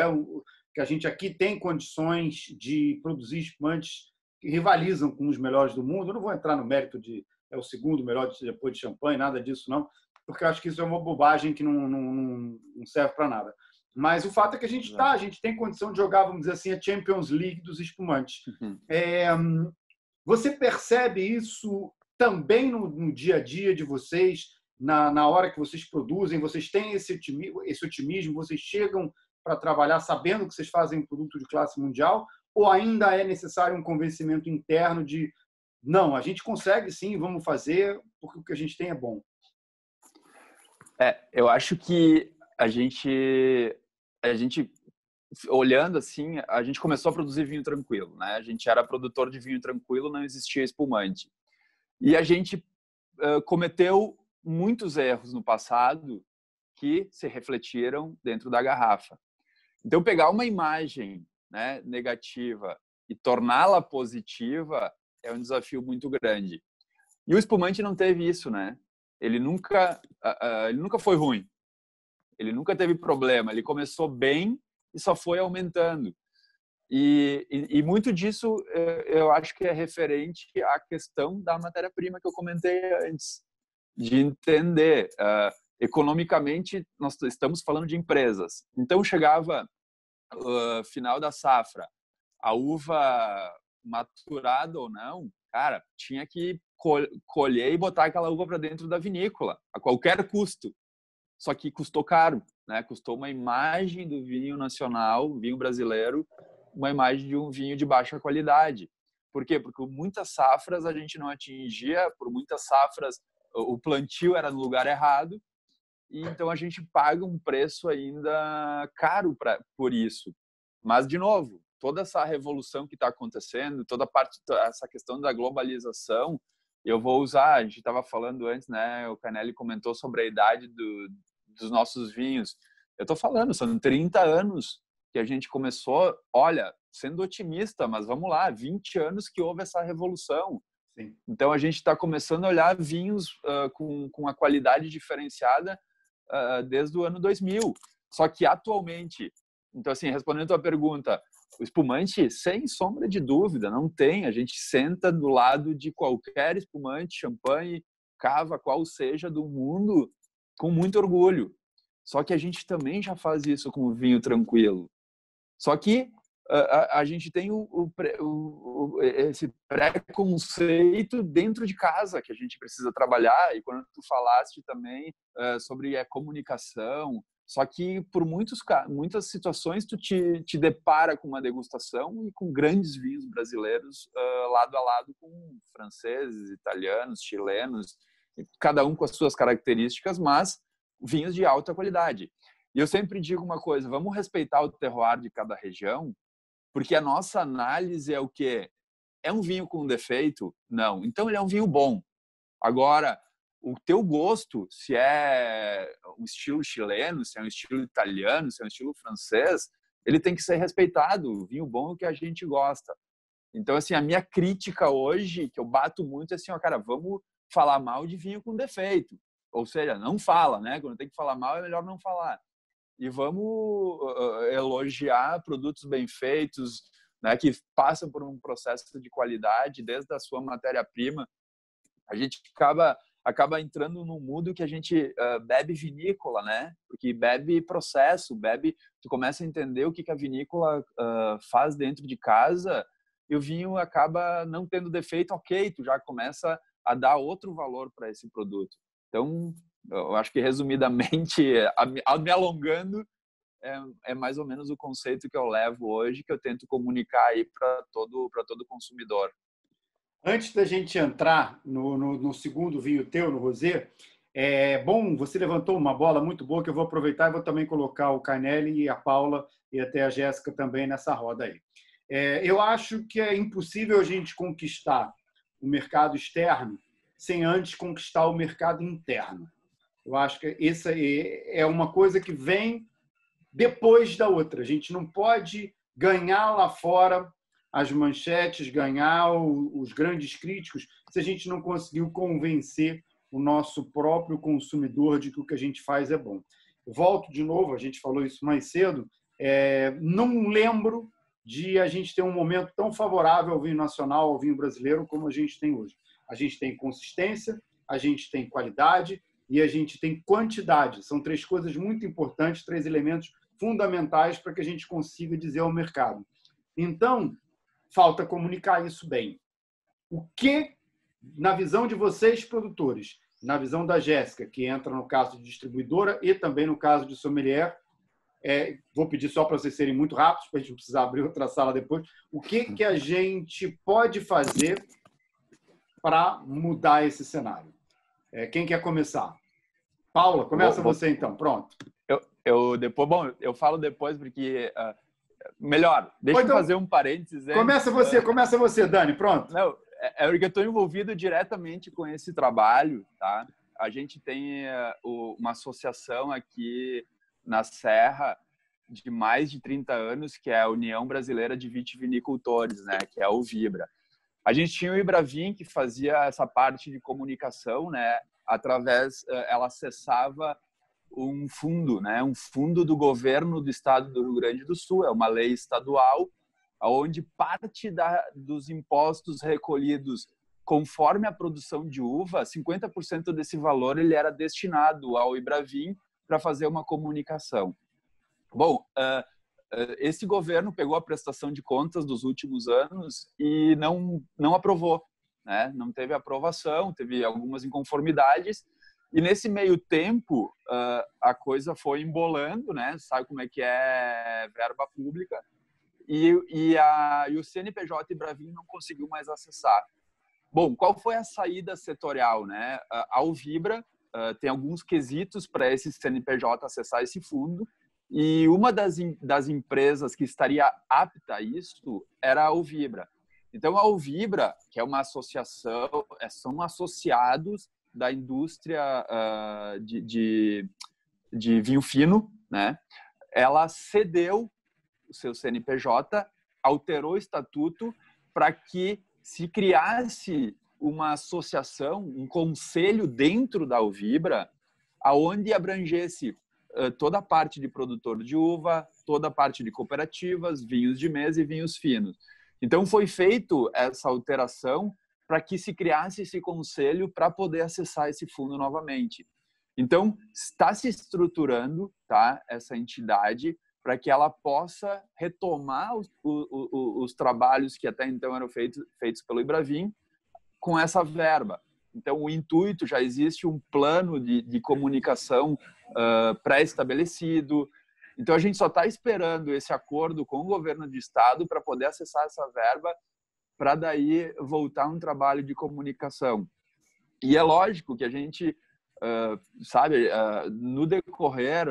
que a gente aqui tem condições de produzir espumantes que rivalizam com os melhores do mundo. Eu não vou entrar no mérito de o segundo melhor depois de champanhe, nada disso não, porque eu acho que isso é uma bobagem que não serve para nada. Mas o fato é que a gente tem condição de jogar, vamos dizer assim, a Champions League dos espumantes. Uhum. Você percebe isso também no dia a dia de vocês? Na hora que vocês produzem, vocês têm esse otimismo, vocês chegam para trabalhar sabendo que vocês fazem um produto de classe mundial, ou ainda é necessário um convencimento interno de não, a gente consegue sim, vamos fazer, porque o que a gente tem é bom? Eu acho que a gente olhando assim, a gente começou a produzir vinho tranquilo, né? A gente era produtor de vinho tranquilo, não existia espumante. E a gente cometeu muitos erros no passado que se refletiram dentro da garrafa. Então, pegar uma imagem, né, negativa e torná-la positiva é um desafio muito grande. E o espumante não teve isso, né? Ele nunca foi ruim. Ele nunca teve problema. Ele começou bem e só foi aumentando. E muito disso eu acho que é referente à questão da matéria-prima que eu comentei antes, de entender economicamente. Nós estamos falando de empresas. Então chegava final da safra, a uva maturada ou não, cara, tinha que colher e botar aquela uva para dentro da vinícola a qualquer custo. Só que custou caro, né? Custou uma imagem do vinho nacional, vinho brasileiro, uma imagem de um vinho de baixa qualidade. Por quê? Porque muitas safras a gente não atingia, por muitas safras o plantio era no lugar errado, e então a gente paga um preço ainda caro por isso. Mas, de novo, toda essa revolução que está acontecendo, essa questão da globalização, eu vou usar, a gente estava falando antes, né? O Canelli comentou sobre a idade dos nossos vinhos. Eu estou falando, são 30 anos que a gente começou, olha, sendo otimista, mas vamos lá, 20 anos que houve essa revolução. Sim. Então, a gente está começando a olhar vinhos com a qualidade diferenciada desde o ano 2000. Só que, atualmente, então, assim, respondendo a tua pergunta, o espumante, sem sombra de dúvida, não tem. A gente senta do lado de qualquer espumante, champanhe, cava, qual seja do mundo, com muito orgulho. Só que a gente também já faz isso com o vinho tranquilo. Só que a gente tem esse preconceito dentro de casa que a gente precisa trabalhar. E quando tu falaste também sobre a comunicação, só que por muitas situações tu te depara com uma degustação e com grandes vinhos brasileiros lado a lado com franceses, italianos, chilenos, cada um com as suas características, mas vinhos de alta qualidade. E eu sempre digo uma coisa, vamos respeitar o terroir de cada região, porque a nossa análise é o quê? É um vinho com defeito? Não. Então, ele é um vinho bom. Agora, o teu gosto, se é um estilo chileno, se é um estilo italiano, se é um estilo francês, ele tem que ser respeitado. O vinho bom é o que a gente gosta. Então, assim, a minha crítica hoje, que eu bato muito, é assim, ó, cara, vamos falar mal de vinho com defeito. Ou seja, não fala, né? Quando tem que falar mal, é melhor não falar. E vamos elogiar produtos bem feitos, né, que passam por um processo de qualidade desde a sua matéria-prima. A gente acaba entrando num mundo que a gente bebe vinícola, né? Porque bebe processo, tu começa a entender o que a vinícola faz dentro de casa, e o vinho acaba não tendo defeito, ok, tu já começa a dar outro valor para esse produto. Então, eu acho que, resumidamente, me alongando, é mais ou menos o conceito que eu levo hoje, que eu tento comunicar aí para todo consumidor. Antes da gente entrar no segundo vinho teu, no rosé, bom, você levantou uma bola muito boa que eu vou aproveitar e vou também colocar o Cainelli e a Paula e até a Jéssica também nessa roda aí. Eu acho que é impossível a gente conquistar o mercado externo sem antes conquistar o mercado interno. Eu acho que essa é uma coisa que vem depois da outra. A gente não pode ganhar lá fora as manchetes, ganhar os grandes críticos, se a gente não conseguiu convencer o nosso próprio consumidor de que o que a gente faz é bom. Eu volto de novo, a gente falou isso mais cedo, não lembro de a gente ter um momento tão favorável ao vinho nacional, ao vinho brasileiro, como a gente tem hoje. A gente tem consistência, a gente tem qualidade e a gente tem quantidade. São três coisas muito importantes, três elementos fundamentais para que a gente consiga dizer ao mercado. Então, falta comunicar isso bem. O que, na visão de vocês, produtores, na visão da Jéssica, que entra no caso de distribuidora e também no caso de sommelier, vou pedir só para vocês serem muito rápidos, para a gente não precisar abrir outra sala depois, o que a gente pode fazer para mudar esse cenário? Quem quer começar? Paula, começa você então, pronto. Eu falo depois porque... melhor, deixa eu fazer um parênteses. Começa você, Dani, pronto. Não, porque eu estou envolvido diretamente com esse trabalho, tá? A gente tem uma associação aqui na Serra de mais de 30 anos, que é a União Brasileira de Vitivinicultores, né? Que é a UVibra. A gente tinha o Ibravin, que fazia essa parte de comunicação, né? Ela acessava um fundo, né? Um fundo do governo do estado do Rio Grande do Sul, é uma lei estadual, onde parte dos impostos recolhidos conforme a produção de uva, 50% desse valor ele era destinado ao Ibravin para fazer uma comunicação. Bom, esse governo pegou a prestação de contas dos últimos anos e não aprovou, né? Não teve aprovação, teve algumas inconformidades. E nesse meio tempo, a coisa foi embolando, né? Sabe como é que é verba pública? E o CNPJ Ibravin não conseguiu mais acessar. Bom, qual foi a saída setorial, né? A UVibra tem alguns quesitos para esse CNPJ acessar esse fundo, e uma das empresas que estaria apta a isso era a UVibra. Então, a UVibra, que é uma associação, são associados da indústria de vinho fino, né? Ela cedeu o seu CNPJ, alterou o estatuto para que se criasse uma associação, um conselho dentro da UVibra, aonde abrangesse toda a parte de produtor de uva, toda a parte de cooperativas, vinhos de mesa e vinhos finos. Então, foi feito essa alteração para que se criasse esse conselho para poder acessar esse fundo novamente. Então, está se estruturando, tá, essa entidade para que ela possa retomar os trabalhos que até então eram feitos pelo Ibravin com essa verba. Então, o intuito, já existe um plano de comunicação pré-estabelecido. Então, a gente só está esperando esse acordo com o governo de estado para poder acessar essa verba, para daí voltar um trabalho de comunicação. E é lógico que a gente sabe, no decorrer,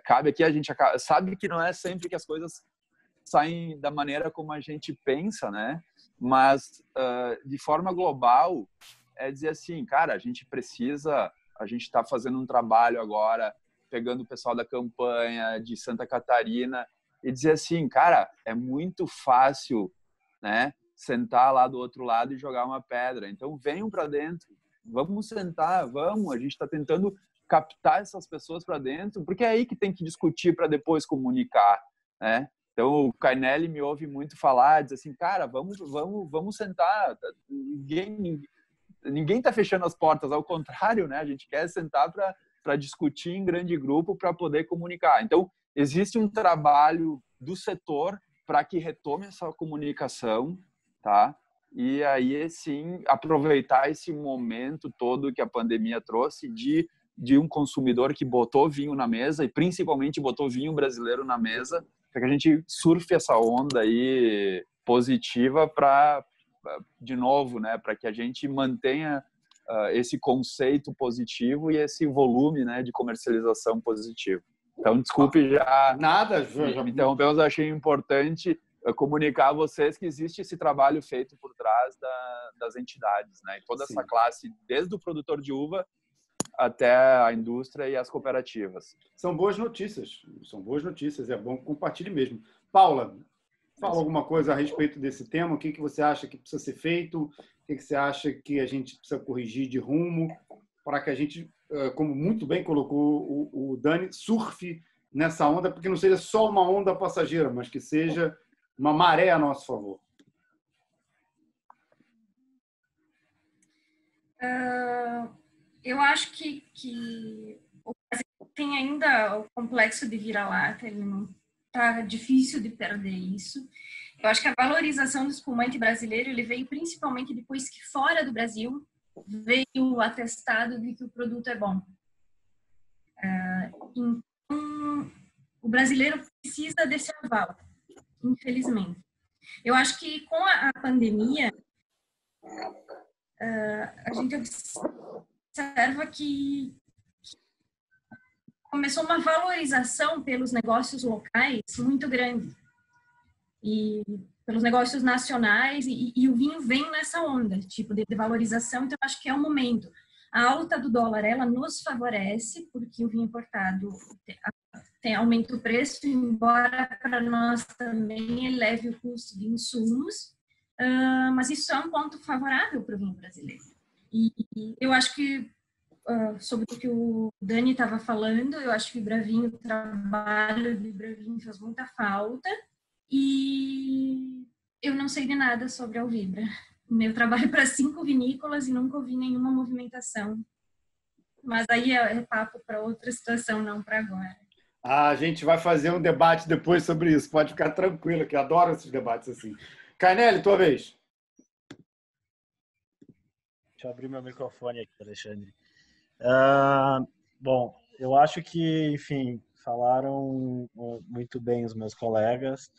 cabe aqui, a gente sabe que não é sempre que as coisas saem da maneira como a gente pensa, né? Mas, de forma global, é dizer assim, cara, a gente está fazendo um trabalho agora, pegando o pessoal da campanha de Santa Catarina, e dizer assim, cara, é muito fácil, né, sentar lá do outro lado e jogar uma pedra. Então, venham para dentro, vamos sentar, vamos. A gente está tentando captar essas pessoas para dentro, porque é aí que tem que discutir para depois comunicar, né? Então, o Kainelli me ouve muito falar, diz assim, cara, vamos sentar. Ninguém está fechando as portas, ao contrário, né? A gente quer sentar para discutir em grande grupo, para poder comunicar. Então, existe um trabalho do setor para que retome essa comunicação, tá? E aí, sim, aproveitar esse momento todo que a pandemia trouxe de um consumidor que botou vinho na mesa, e principalmente botou vinho brasileiro na mesa, para que a gente surfe essa onda aí positiva para, de novo, né, para que a gente mantenha esse conceito positivo e esse volume, né, de comercialização positivo. Então, desculpe já... Nada, me interrompeu, mas eu achei importante comunicar a vocês que existe esse trabalho feito por trás das entidades, né? E toda essa classe, desde o produtor de uva até a indústria e as cooperativas. São boas notícias, é bom que compartilhe mesmo. Paula, fala alguma coisa a respeito desse tema, o que você acha que precisa ser feito, o que você acha que a gente precisa corrigir de rumo, para que a gente, como muito bem colocou o Dani, surfe nessa onda, porque não seja só uma onda passageira, mas que seja uma maré a nosso favor. Eu acho que o Brasil tem ainda o complexo de vira-lata, ele não tá difícil de perder isso. Eu acho que a valorização do espumante brasileiro ele veio principalmente depois que fora do Brasil veio o atestado de que o produto é bom. Então, o brasileiro precisa desse aval, infelizmente. Eu acho que com a pandemia, a gente observa que começou uma valorização pelos negócios locais muito grande e pelos negócios nacionais e o vinho vem nessa onda, tipo de valorização, então acho que é o momento. A alta do dólar, ela nos favorece, porque o vinho importado aumenta o preço, embora para nós também eleve o custo de insumos, mas isso é um ponto favorável para o vinho brasileiro. E eu acho que, sobre o que o Dani estava falando, eu acho que o Vibra-Vinho, o trabalho do Vibra-Vinho faz muita falta, e eu não sei de nada sobre a Alvibra. Eu trabalho para 5 vinícolas e nunca ouvi nenhuma movimentação. Mas aí é papo para outra situação, não para agora. A gente vai fazer um debate depois sobre isso. Pode ficar tranquilo, que eu adoro esses debates assim. Kainelli, tua vez. Deixa eu abrir meu microfone aqui, Alexandre. Bom, eu acho que, enfim, falaram muito bem os meus colegas.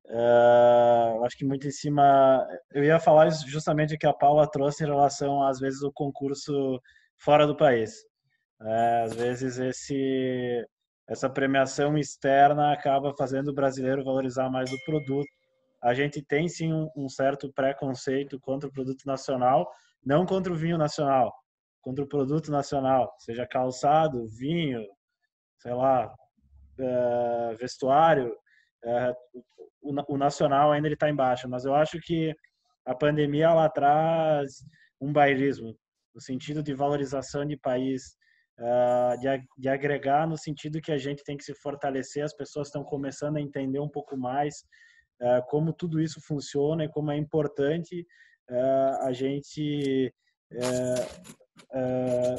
Eu acho que muito em cima... Eu ia falar justamente o que a Paula trouxe em relação, às vezes, o concurso fora do país. Às vezes, essa premiação externa acaba fazendo o brasileiro valorizar mais o produto. A gente tem, sim, um certo preconceito contra o produto nacional, não contra o vinho nacional, contra o produto nacional, seja calçado, vinho, sei lá, vestuário, o nacional ainda ele está embaixo, mas eu acho que a pandemia ela traz um bairrismo, no sentido de valorização de país, de agregar no sentido que a gente tem que se fortalecer, as pessoas estão começando a entender um pouco mais como tudo isso funciona e como é importante a gente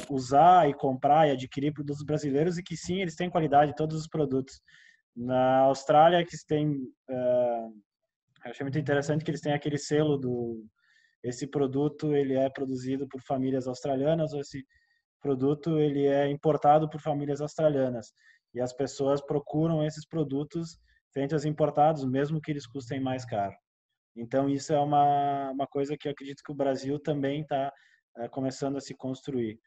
usar e comprar e adquirir produtos brasileiros e que sim, eles têm qualidade, todos os produtos. Na Austrália, que tem, eu achei muito interessante que eles têm aquele selo esse produto ele é produzido por famílias australianas, ou esse produto ele é importado por famílias australianas. E as pessoas procuram esses produtos feitos importados, mesmo que eles custem mais caro. Então, isso é uma coisa que eu acredito que o Brasil também está começando a se construir.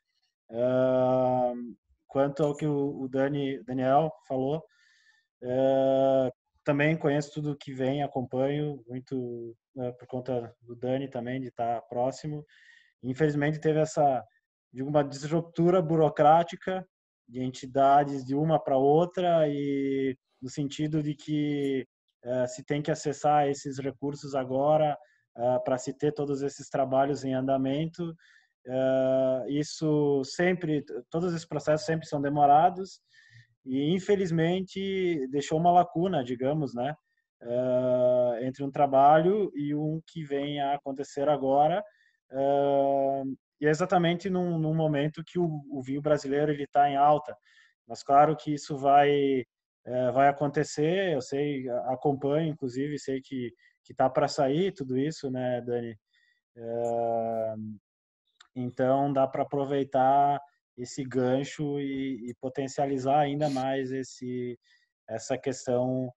Quanto ao que o Daniel falou, também conheço tudo que vem, acompanho muito por conta do Dani também, de estar próximo. Infelizmente teve uma disruptura burocrática de entidades de uma para outra, e no sentido de que se tem que acessar esses recursos agora para se ter todos esses trabalhos em andamento. Isso sempre, todos esses processos sempre são demorados, e infelizmente deixou uma lacuna, digamos, né, entre um trabalho e um que vem a acontecer agora. E é exatamente num momento que o vinho brasileiro ele está em alta. Mas claro que isso vai acontecer. Eu sei, acompanho, inclusive, sei que está para sair tudo isso, né, Dani? Então dá para aproveitar esse gancho e potencializar ainda mais essa questão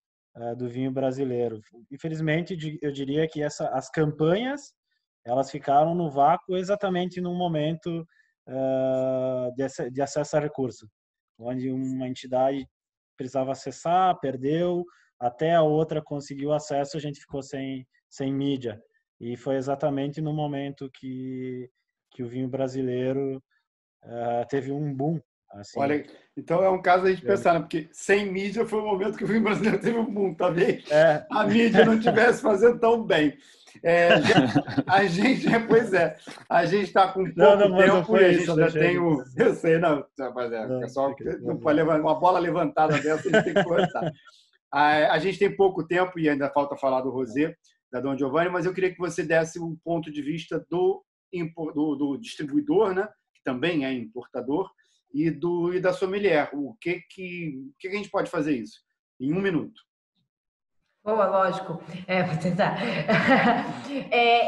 do vinho brasileiro. Infelizmente, eu diria que as campanhas elas ficaram no vácuo exatamente num momento de acesso a recurso, onde uma entidade precisava acessar, perdeu, até a outra conseguiu acesso, a gente ficou sem mídia. E foi exatamente no momento que o vinho brasileiro teve um boom. Assim. Olha, então é um caso a gente pensar, né? Porque sem mídia foi o momento que o vinho brasileiro teve um boom, talvez a mídia não estivesse fazendo tão bem. A gente, pois é, a gente está com pouco tempo e a gente ainda tem o... Eu sei, não, mas pessoal, não pode levar uma bola levantada dessa, a gente tem que cortar. A gente tem pouco tempo e ainda falta falar do rosé, da Dom Giovanni, mas eu queria que você desse um ponto de vista do distribuidor, né, que também é importador, e da sommelier. O que a gente pode fazer isso? Em 1 minuto. Boa, lógico. Vou tentar.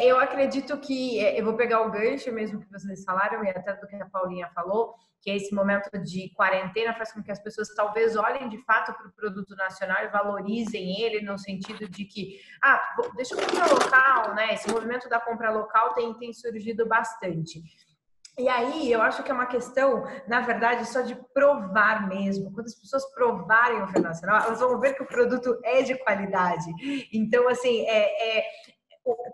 Eu acredito que eu vou pegar o gancho mesmo que vocês falaram e até do que a Paulinha falou, que esse momento de quarentena faz com que as pessoas talvez olhem de fato para o produto nacional e valorizem ele no sentido de que, deixa eu comprar local, né? Esse movimento da compra local tem surgido bastante. E aí, eu acho que é uma questão, na verdade, só de provar mesmo. Quando as pessoas provarem o vinho nacional, elas vão ver que o produto é de qualidade. Então, assim,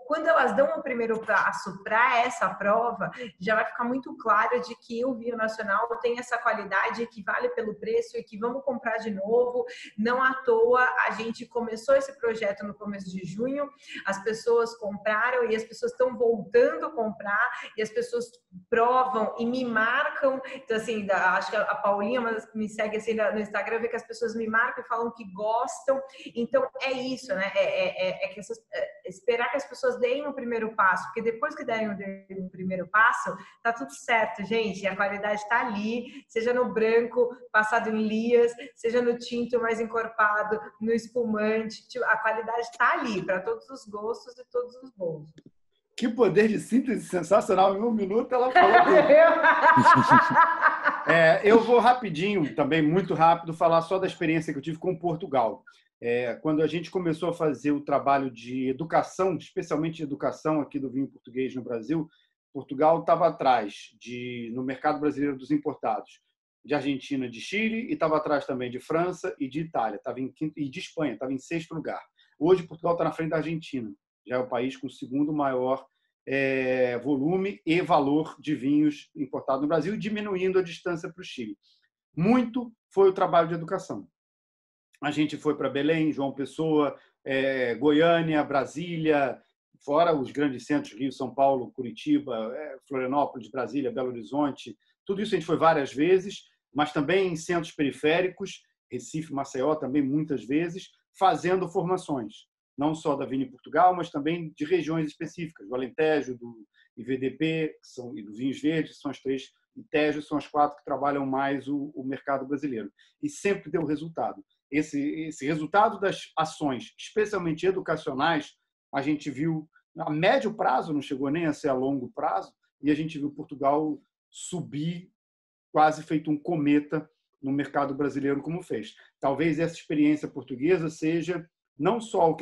quando elas dão o primeiro passo para essa prova, já vai ficar muito claro de que o vinho nacional tem essa qualidade que vale pelo preço e que vamos comprar de novo. Não à toa, a gente começou esse projeto no começo de junho, as pessoas compraram e as pessoas estão voltando a comprar e as pessoas provam e me marcam. Então, assim, acho que a Paulinha me segue assim no Instagram, vê que as pessoas me marcam e falam que gostam. Então, é isso, né? Esperar que as pessoas deem o primeiro passo, porque depois que derem o primeiro passo, tá tudo certo, gente. A qualidade está ali, seja no branco, passado em lias, seja no tinto mais encorpado, no espumante. A qualidade está ali, para todos os gostos e todos os bolsos. Que poder de síntese sensacional. Em 1 minuto ela falou tudo. Eu vou rapidinho, também muito rápido, falar só da experiência que eu tive com Portugal. Quando a gente começou a fazer o trabalho de educação, especialmente de educação aqui do vinho português no Brasil, Portugal estava atrás no mercado brasileiro dos importados, de Argentina, de Chile, e estava atrás também de França e de Itália, estava em quinto, e de Espanha, estava em 6º lugar. Hoje, Portugal está na frente da Argentina, já é o país com o 2º maior volume e valor de vinhos importados no Brasil, diminuindo a distância para o Chile. Muito foi o trabalho de educação. A gente foi para Belém, João Pessoa, Goiânia, Brasília, fora os grandes centros, Rio, São Paulo, Curitiba, Florianópolis, Brasília, Belo Horizonte. Tudo isso a gente foi várias vezes, mas também em centros periféricos, Recife, Maceió, também muitas vezes, fazendo formações, não só da Vini Portugal, mas também de regiões específicas, do Alentejo, do IVDP e do Vinhos Verdes, que são as 3, e Tejo são as 4 que trabalham mais o mercado brasileiro. E sempre deu resultado. Esse resultado das ações, especialmente educacionais, a gente viu a médio prazo, não chegou nem a ser a longo prazo, e a gente viu Portugal subir quase feito um cometa no mercado brasileiro como fez. Talvez essa experiência portuguesa seja não só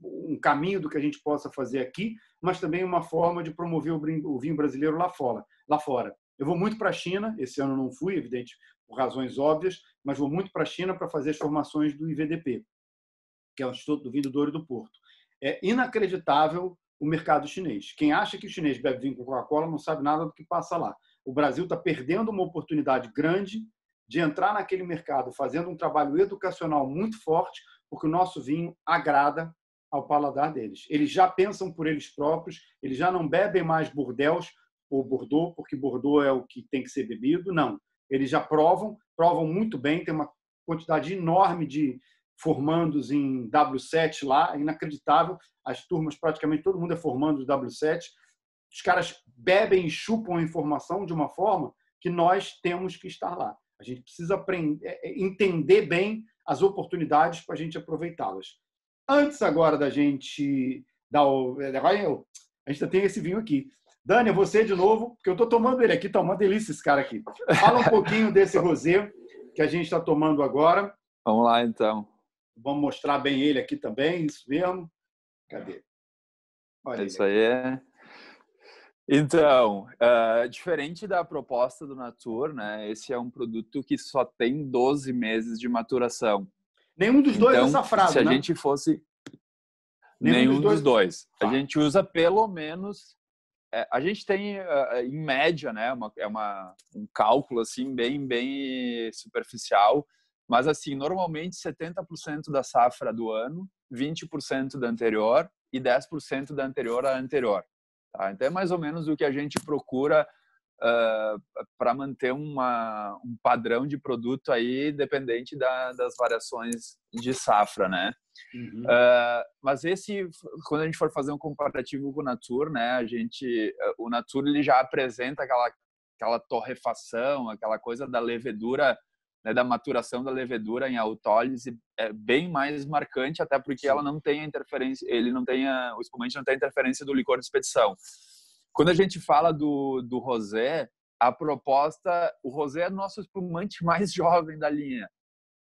um caminho do que a gente possa fazer aqui, mas também uma forma de promover o vinho brasileiro lá fora. Eu vou muito para a China, esse ano não fui, evidente, por razões óbvias, mas vou muito para a China para fazer as formações do IVDP, que é o Instituto do Vinho do Douro e do Porto. É inacreditável o mercado chinês. Quem acha que o chinês bebe vinho com Coca-Cola não sabe nada do que passa lá. O Brasil está perdendo uma oportunidade grande de entrar naquele mercado fazendo um trabalho educacional muito forte, porque o nosso vinho agrada ao paladar deles. Eles já pensam por eles próprios, eles já não bebem mais Bordeaux ou Bordeaux, porque Bordeaux é o que tem que ser bebido. Não. Eles já provam muito bem, tem uma quantidade enorme de formandos em W7 lá, é inacreditável. As turmas, praticamente todo mundo é formando de W7. Os caras bebem e chupam a informação de uma forma que nós temos que estar lá. A gente precisa aprender, entender bem as oportunidades para a gente aproveitá-las. Antes agora da gente dar o... A gente tem esse vinho aqui. Dani, você de novo, porque eu estou tomando ele aqui, está uma delícia esse cara aqui. Fala um pouquinho desse rosé que a gente está tomando agora. Vamos lá, então. Vamos mostrar bem ele aqui também, isso mesmo. Cadê? Olha isso aí. Então, diferente da proposta do Natur, né? Esse é um produto que só tem 12 meses de maturação. Nenhum dos dois então, é safrado, se a né? gente fosse... Nenhum dos dois. A gente usa pelo menos... a gente tem, em média, né? Um cálculo assim, bem superficial. Mas, assim, normalmente 70% da safra do ano, 20% da anterior e 10% da anterior à anterior. Tá? Então, é mais ou menos o que a gente procura para manter um padrão de produto aí dependente das variações de safra, né? Uhum. Mas quando a gente for fazer um comparativo com o Natur, né? O Natur ele já apresenta aquela torrefação, aquela coisa da levedura, né, da maturação da levedura em autólise é bem mais marcante, até porque ela não tem a interferência, o espumante não tem a interferência do licor de expedição. Quando a gente fala do rosé, a proposta, o rosé é o nosso espumante mais jovem da linha.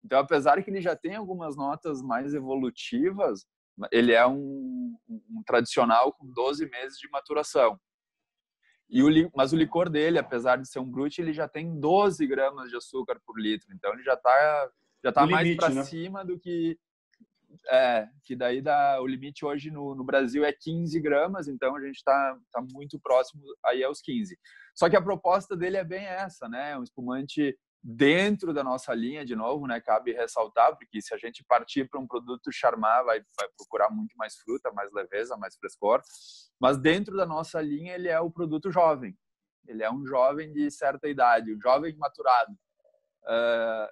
Então, apesar que ele já tem algumas notas mais evolutivas, ele é um tradicional com 12 meses de maturação. Mas o licor dele, apesar de ser um brut, ele já tem 12 gramas de açúcar por litro. Então, ele já tá mais para cima do que... que daí o limite hoje no Brasil é 15 gramas, então a gente tá muito próximo aí aos 15. Só que a proposta dele é bem essa, né? Um espumante dentro da nossa linha, de novo, né? Cabe ressaltar, porque se a gente partir para um produto Charmat, vai procurar muito mais fruta, mais leveza, mais frescor. Mas dentro da nossa linha, ele é o produto jovem. Ele é um jovem de certa idade, um jovem maturado.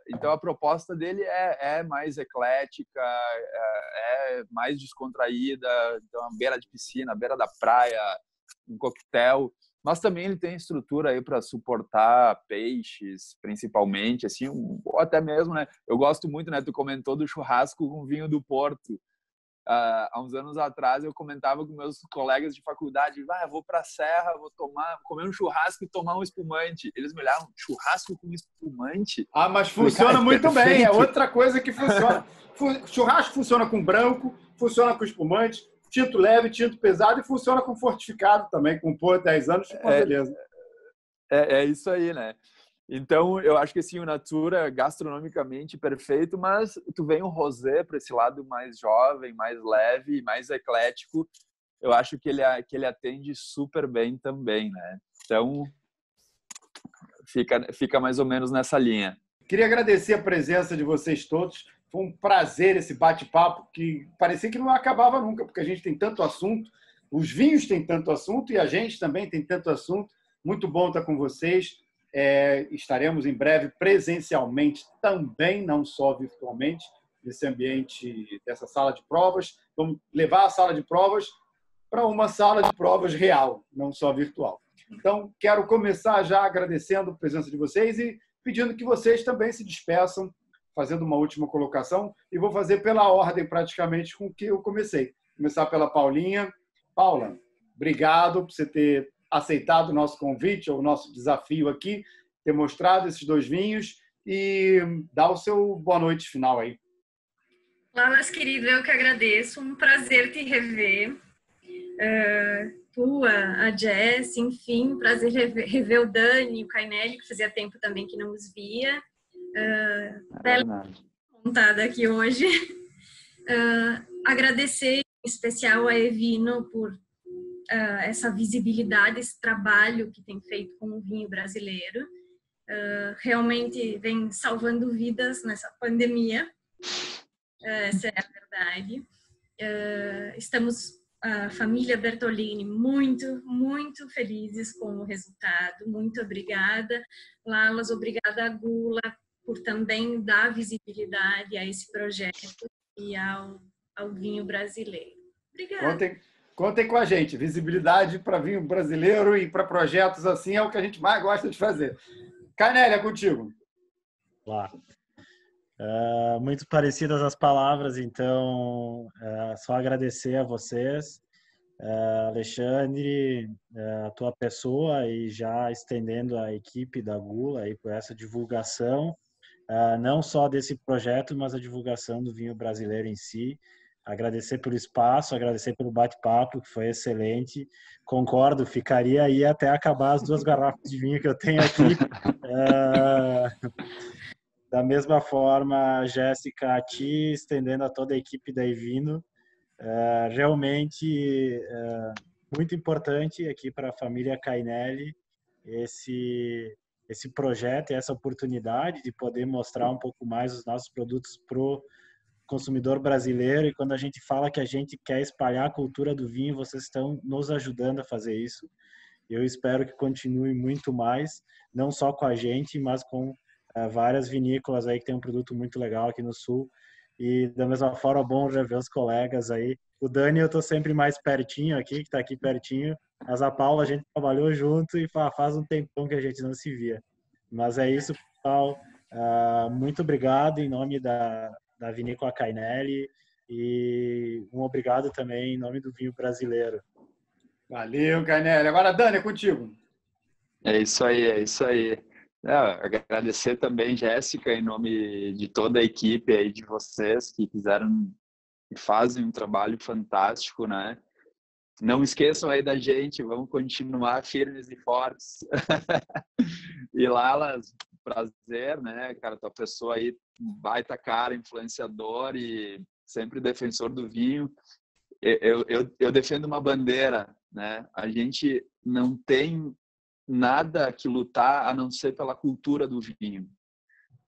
Então a proposta dele é mais eclética, é mais descontraída, então a beira de piscina, a beira da praia, um coquetel, mas também ele tem estrutura aí para suportar peixes, principalmente, assim, ou até mesmo, né? Eu gosto muito, né? Tu comentou do churrasco com vinho do Porto. Há uns anos atrás eu comentava com meus colegas de faculdade, eu vou para a serra, vou comer um churrasco e tomar um espumante. Eles me olhavam, churrasco com espumante? Mas funciona muito bem, é outra coisa que funciona. Churrasco funciona com branco, funciona com espumante, tinto leve, tinto pesado e funciona com fortificado também, com 10 anos, beleza. É isso aí, né? Então, eu acho que assim, o Natura gastronomicamente perfeito, mas tu vem o rosé para esse lado mais jovem, mais leve, mais eclético. Eu acho que ele atende super bem também, né? Então, fica mais ou menos nessa linha. Queria agradecer a presença de vocês todos. Foi um prazer esse bate-papo que parecia que não acabava nunca, porque a gente tem tanto assunto, os vinhos têm tanto assunto e a gente também tem tanto assunto. Muito bom estar com vocês. Estaremos em breve presencialmente também, não só virtualmente, nesse ambiente dessa sala de provas. Vamos levar a sala de provas para uma sala de provas real, não só virtual. Então, quero começar já agradecendo a presença de vocês e pedindo que vocês também se despeçam, fazendo uma última colocação, e vou fazer pela ordem praticamente com que eu comecei. Começar pela Paulinha. Paula, obrigado por você ter aceitado o nosso convite, o nosso desafio aqui, ter mostrado esses 2 vinhos e dar o seu boa noite final aí. Lalas, querido, eu que agradeço. Um prazer te rever. tua, a Jess, enfim, prazer rever o Dani, o Cainelli, que fazia tempo também que não os via. Bela montada aqui hoje. Agradecer em especial a Evino por essa visibilidade, esse trabalho que tem feito com o vinho brasileiro. Realmente vem salvando vidas nessa pandemia. Essa é a verdade. Estamos, a família Bertolini, muito, muito felizes com o resultado. Muito obrigada, Lalas, obrigada a Gula por também dar visibilidade a esse projeto e ao vinho brasileiro. Obrigada. Contem com a gente. Visibilidade para vinho brasileiro e para projetos assim é o que a gente mais gosta de fazer. Cainelli, é contigo. Lá. Muito parecidas as palavras, então só agradecer a vocês, Alexandre, a tua pessoa, e já estendendo a equipe da Gula aí por essa divulgação, não só desse projeto, mas a divulgação do vinho brasileiro em si. Agradecer pelo espaço, agradecer pelo bate-papo, que foi excelente. Concordo, ficaria aí até acabar as 2 garrafas de vinho que eu tenho aqui. Da mesma forma, Jéssica, a ti, estendendo a toda a equipe da Evino. Realmente muito importante aqui para a família Cainelli esse projeto e essa oportunidade de poder mostrar um pouco mais os nossos produtos pro consumidor brasileiro. E quando a gente fala que a gente quer espalhar a cultura do vinho, vocês estão nos ajudando a fazer isso. Eu espero que continue muito mais, não só com a gente, mas com várias vinícolas aí que tem um produto muito legal aqui no Sul. E da mesma forma, bom rever os colegas aí. O Dani eu tô sempre mais pertinho aqui, que está aqui pertinho, mas a Paula a gente trabalhou junto e faz um tempão que a gente não se via. Mas é isso, pessoal. Muito obrigado em nome da Vinícola Cainelli e um obrigado também em nome do vinho brasileiro. Valeu, Cainelli. Agora, Dani, é contigo. É isso aí, é isso aí. Agradecer também, Jéssica, em nome de toda a equipe aí de vocês que fazem um trabalho fantástico, né? Não esqueçam aí da gente, vamos continuar firmes e fortes. E Lalas, prazer, né, cara, tua pessoa aí, baita cara, influenciador e sempre defensor do vinho. Eu defendo uma bandeira, né? A gente não tem nada que lutar a não ser pela cultura do vinho,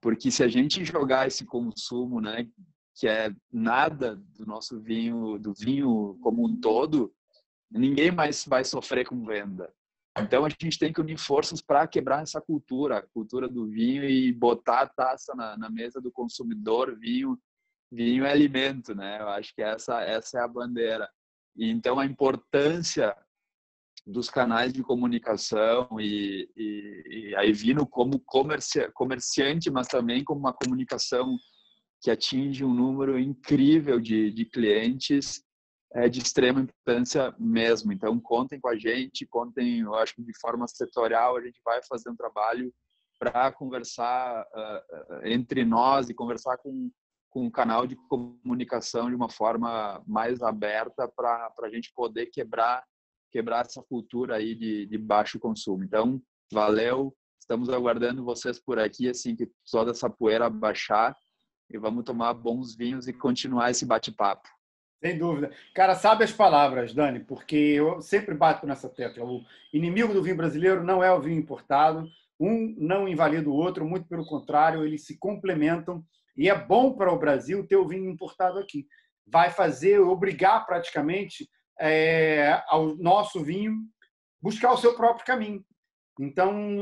porque se a gente jogar esse consumo, né, que é nada do nosso vinho, do vinho como um todo, ninguém mais vai sofrer com venda. Então a gente tem que unir forças para quebrar essa cultura, a cultura do vinho, e botar a taça na mesa do consumidor. Vinho é alimento, né? Eu acho que essa é a bandeira. E então a importância dos canais de comunicação e a Evino como comerciante, mas também como uma comunicação que atinge um número incrível de clientes, é de extrema importância mesmo. Então, contem com a gente, contem, eu acho que de forma setorial a gente vai fazer um trabalho para conversar entre nós e conversar com o canal de comunicação de uma forma mais aberta para a gente poder quebrar essa cultura aí de baixo consumo. Então, valeu, estamos aguardando vocês por aqui, assim que toda essa poeira baixar, e vamos tomar bons vinhos e continuar esse bate-papo. Sem dúvida. Cara, sabe as palavras, Dani, porque eu sempre bato nessa tecla. O inimigo do vinho brasileiro não é o vinho importado, um não invalida o outro, muito pelo contrário, eles se complementam, e é bom para o Brasil ter o vinho importado aqui. Vai obrigar praticamente ao nosso vinho buscar o seu próprio caminho. Então,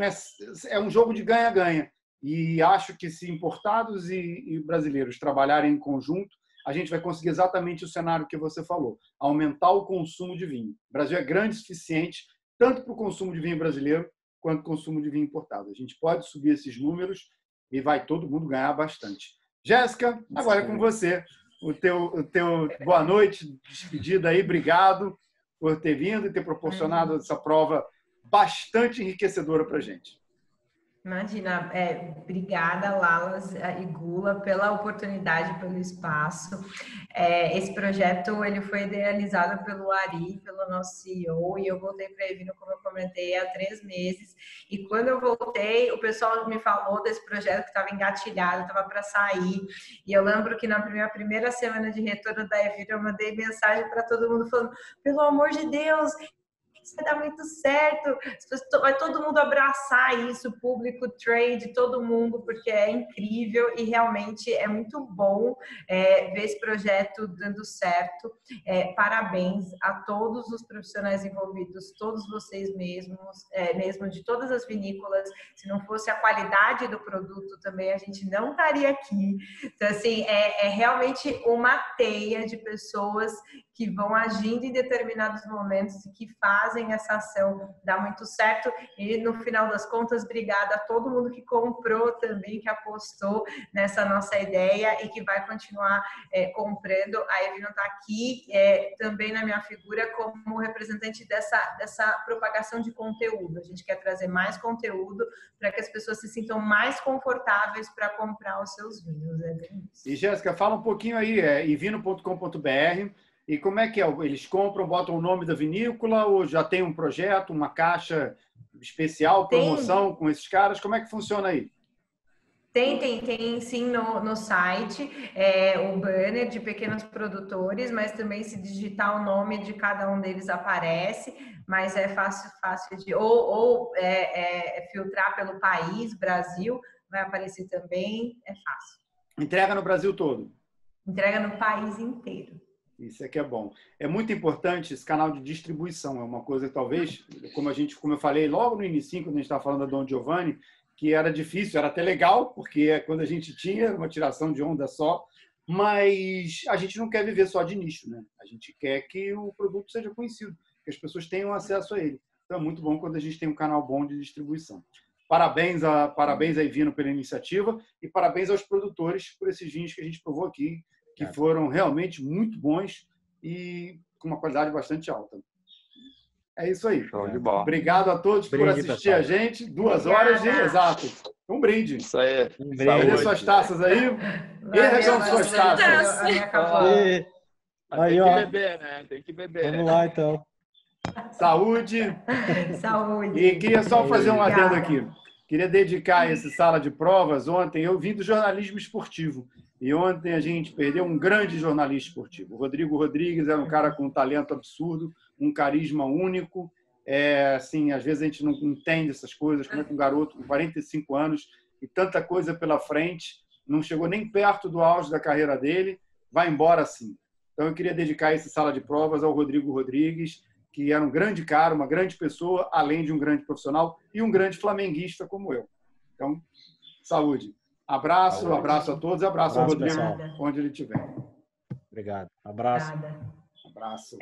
é um jogo de ganha-ganha. E acho que se importados e brasileiros trabalharem em conjunto, a gente vai conseguir exatamente o cenário que você falou, aumentar o consumo de vinho. O Brasil é grande o suficiente, tanto para o consumo de vinho brasileiro, quanto para o consumo de vinho importado. A gente pode subir esses números e vai todo mundo ganhar bastante. Jéssica, agora é com você. O teu boa noite, despedida aí, obrigado por ter vindo e ter proporcionado essa prova bastante enriquecedora para a gente. Imagina, obrigada, Lalas e Gula, pela oportunidade, pelo espaço. Esse projeto ele foi idealizado pelo Ari, pelo nosso CEO, e eu voltei para a Evino, como eu comentei, há 3 meses. E quando eu voltei, o pessoal me falou desse projeto que estava engatilhado, estava para sair. E eu lembro que na primeira semana de retorno da Evino, eu mandei mensagem para todo mundo falando: pelo amor de Deus, isso vai dar muito certo, vai todo mundo abraçar isso, público, trade, todo mundo, porque é incrível e realmente é muito bom ver esse projeto dando certo. Parabéns a todos os profissionais envolvidos, todos vocês mesmos, mesmo de todas as vinícolas. Se não fosse a qualidade do produto também, a gente não estaria aqui. Então, assim, é realmente uma teia de pessoas que vão agindo em determinados momentos e que fazem essa ação dar muito certo. E no final das contas, obrigada a todo mundo que comprou também, que apostou nessa nossa ideia e que vai continuar comprando. A Evino está aqui também na minha figura como representante dessa propagação de conteúdo. A gente quer trazer mais conteúdo para que as pessoas se sintam mais confortáveis para comprar os seus vinhos. E, Jéssica, fala um pouquinho aí, evino.com.br. E como é que é? Eles compram, botam o nome da vinícola ou já tem um projeto, uma caixa especial, promoção com esses caras? Como é que funciona aí? Tem sim no site o banner de pequenos produtores, mas também se digitar o nome de cada um deles aparece, mas é fácil de... Ou filtrar pelo país, Brasil, vai aparecer também, é fácil. Entrega no Brasil todo? Entrega no país inteiro. Isso é que é bom. É muito importante esse canal de distribuição. É uma coisa que talvez, como eu falei logo no início, quando a gente estava falando da Don Giovanni, que era difícil, era até legal, porque quando a gente tinha uma tiração de onda só, mas a gente não quer viver só de nicho, né? A gente quer que o produto seja conhecido, que as pessoas tenham acesso a ele. Então é muito bom quando a gente tem um canal bom de distribuição. Parabéns a Evino pela iniciativa e parabéns aos produtores por esses vinhos que a gente provou aqui, que foram realmente muito bons e com uma qualidade bastante alta. É isso aí. Show de bola. Obrigado a todos por assistir a gente. 2 horas de exato. Um brinde. Isso aí. Cadê suas taças aí? Ergam suas taças. Tem que beber, né? Tem que beber. Vamos lá, então. Saúde. Saúde. E queria só fazer um adendo aqui. Queria dedicar essa sala de provas. Ontem eu vim do jornalismo esportivo. E ontem a gente perdeu um grande jornalista esportivo. O Rodrigo Rodrigues era um cara com um talento absurdo, um carisma único. Assim, às vezes a gente não entende essas coisas, como é que um garoto com 45 anos e tanta coisa pela frente, não chegou nem perto do auge da carreira dele, vai embora assim. Então eu queria dedicar essa sala de provas ao Rodrigo Rodrigues, que era um grande cara, uma grande pessoa, além de um grande profissional e um grande flamenguista como eu. Então, saúde. Abraço a todos e abraço ao Rodrigo, pessoal, onde ele estiver. Obrigado. Abraço. Abraço.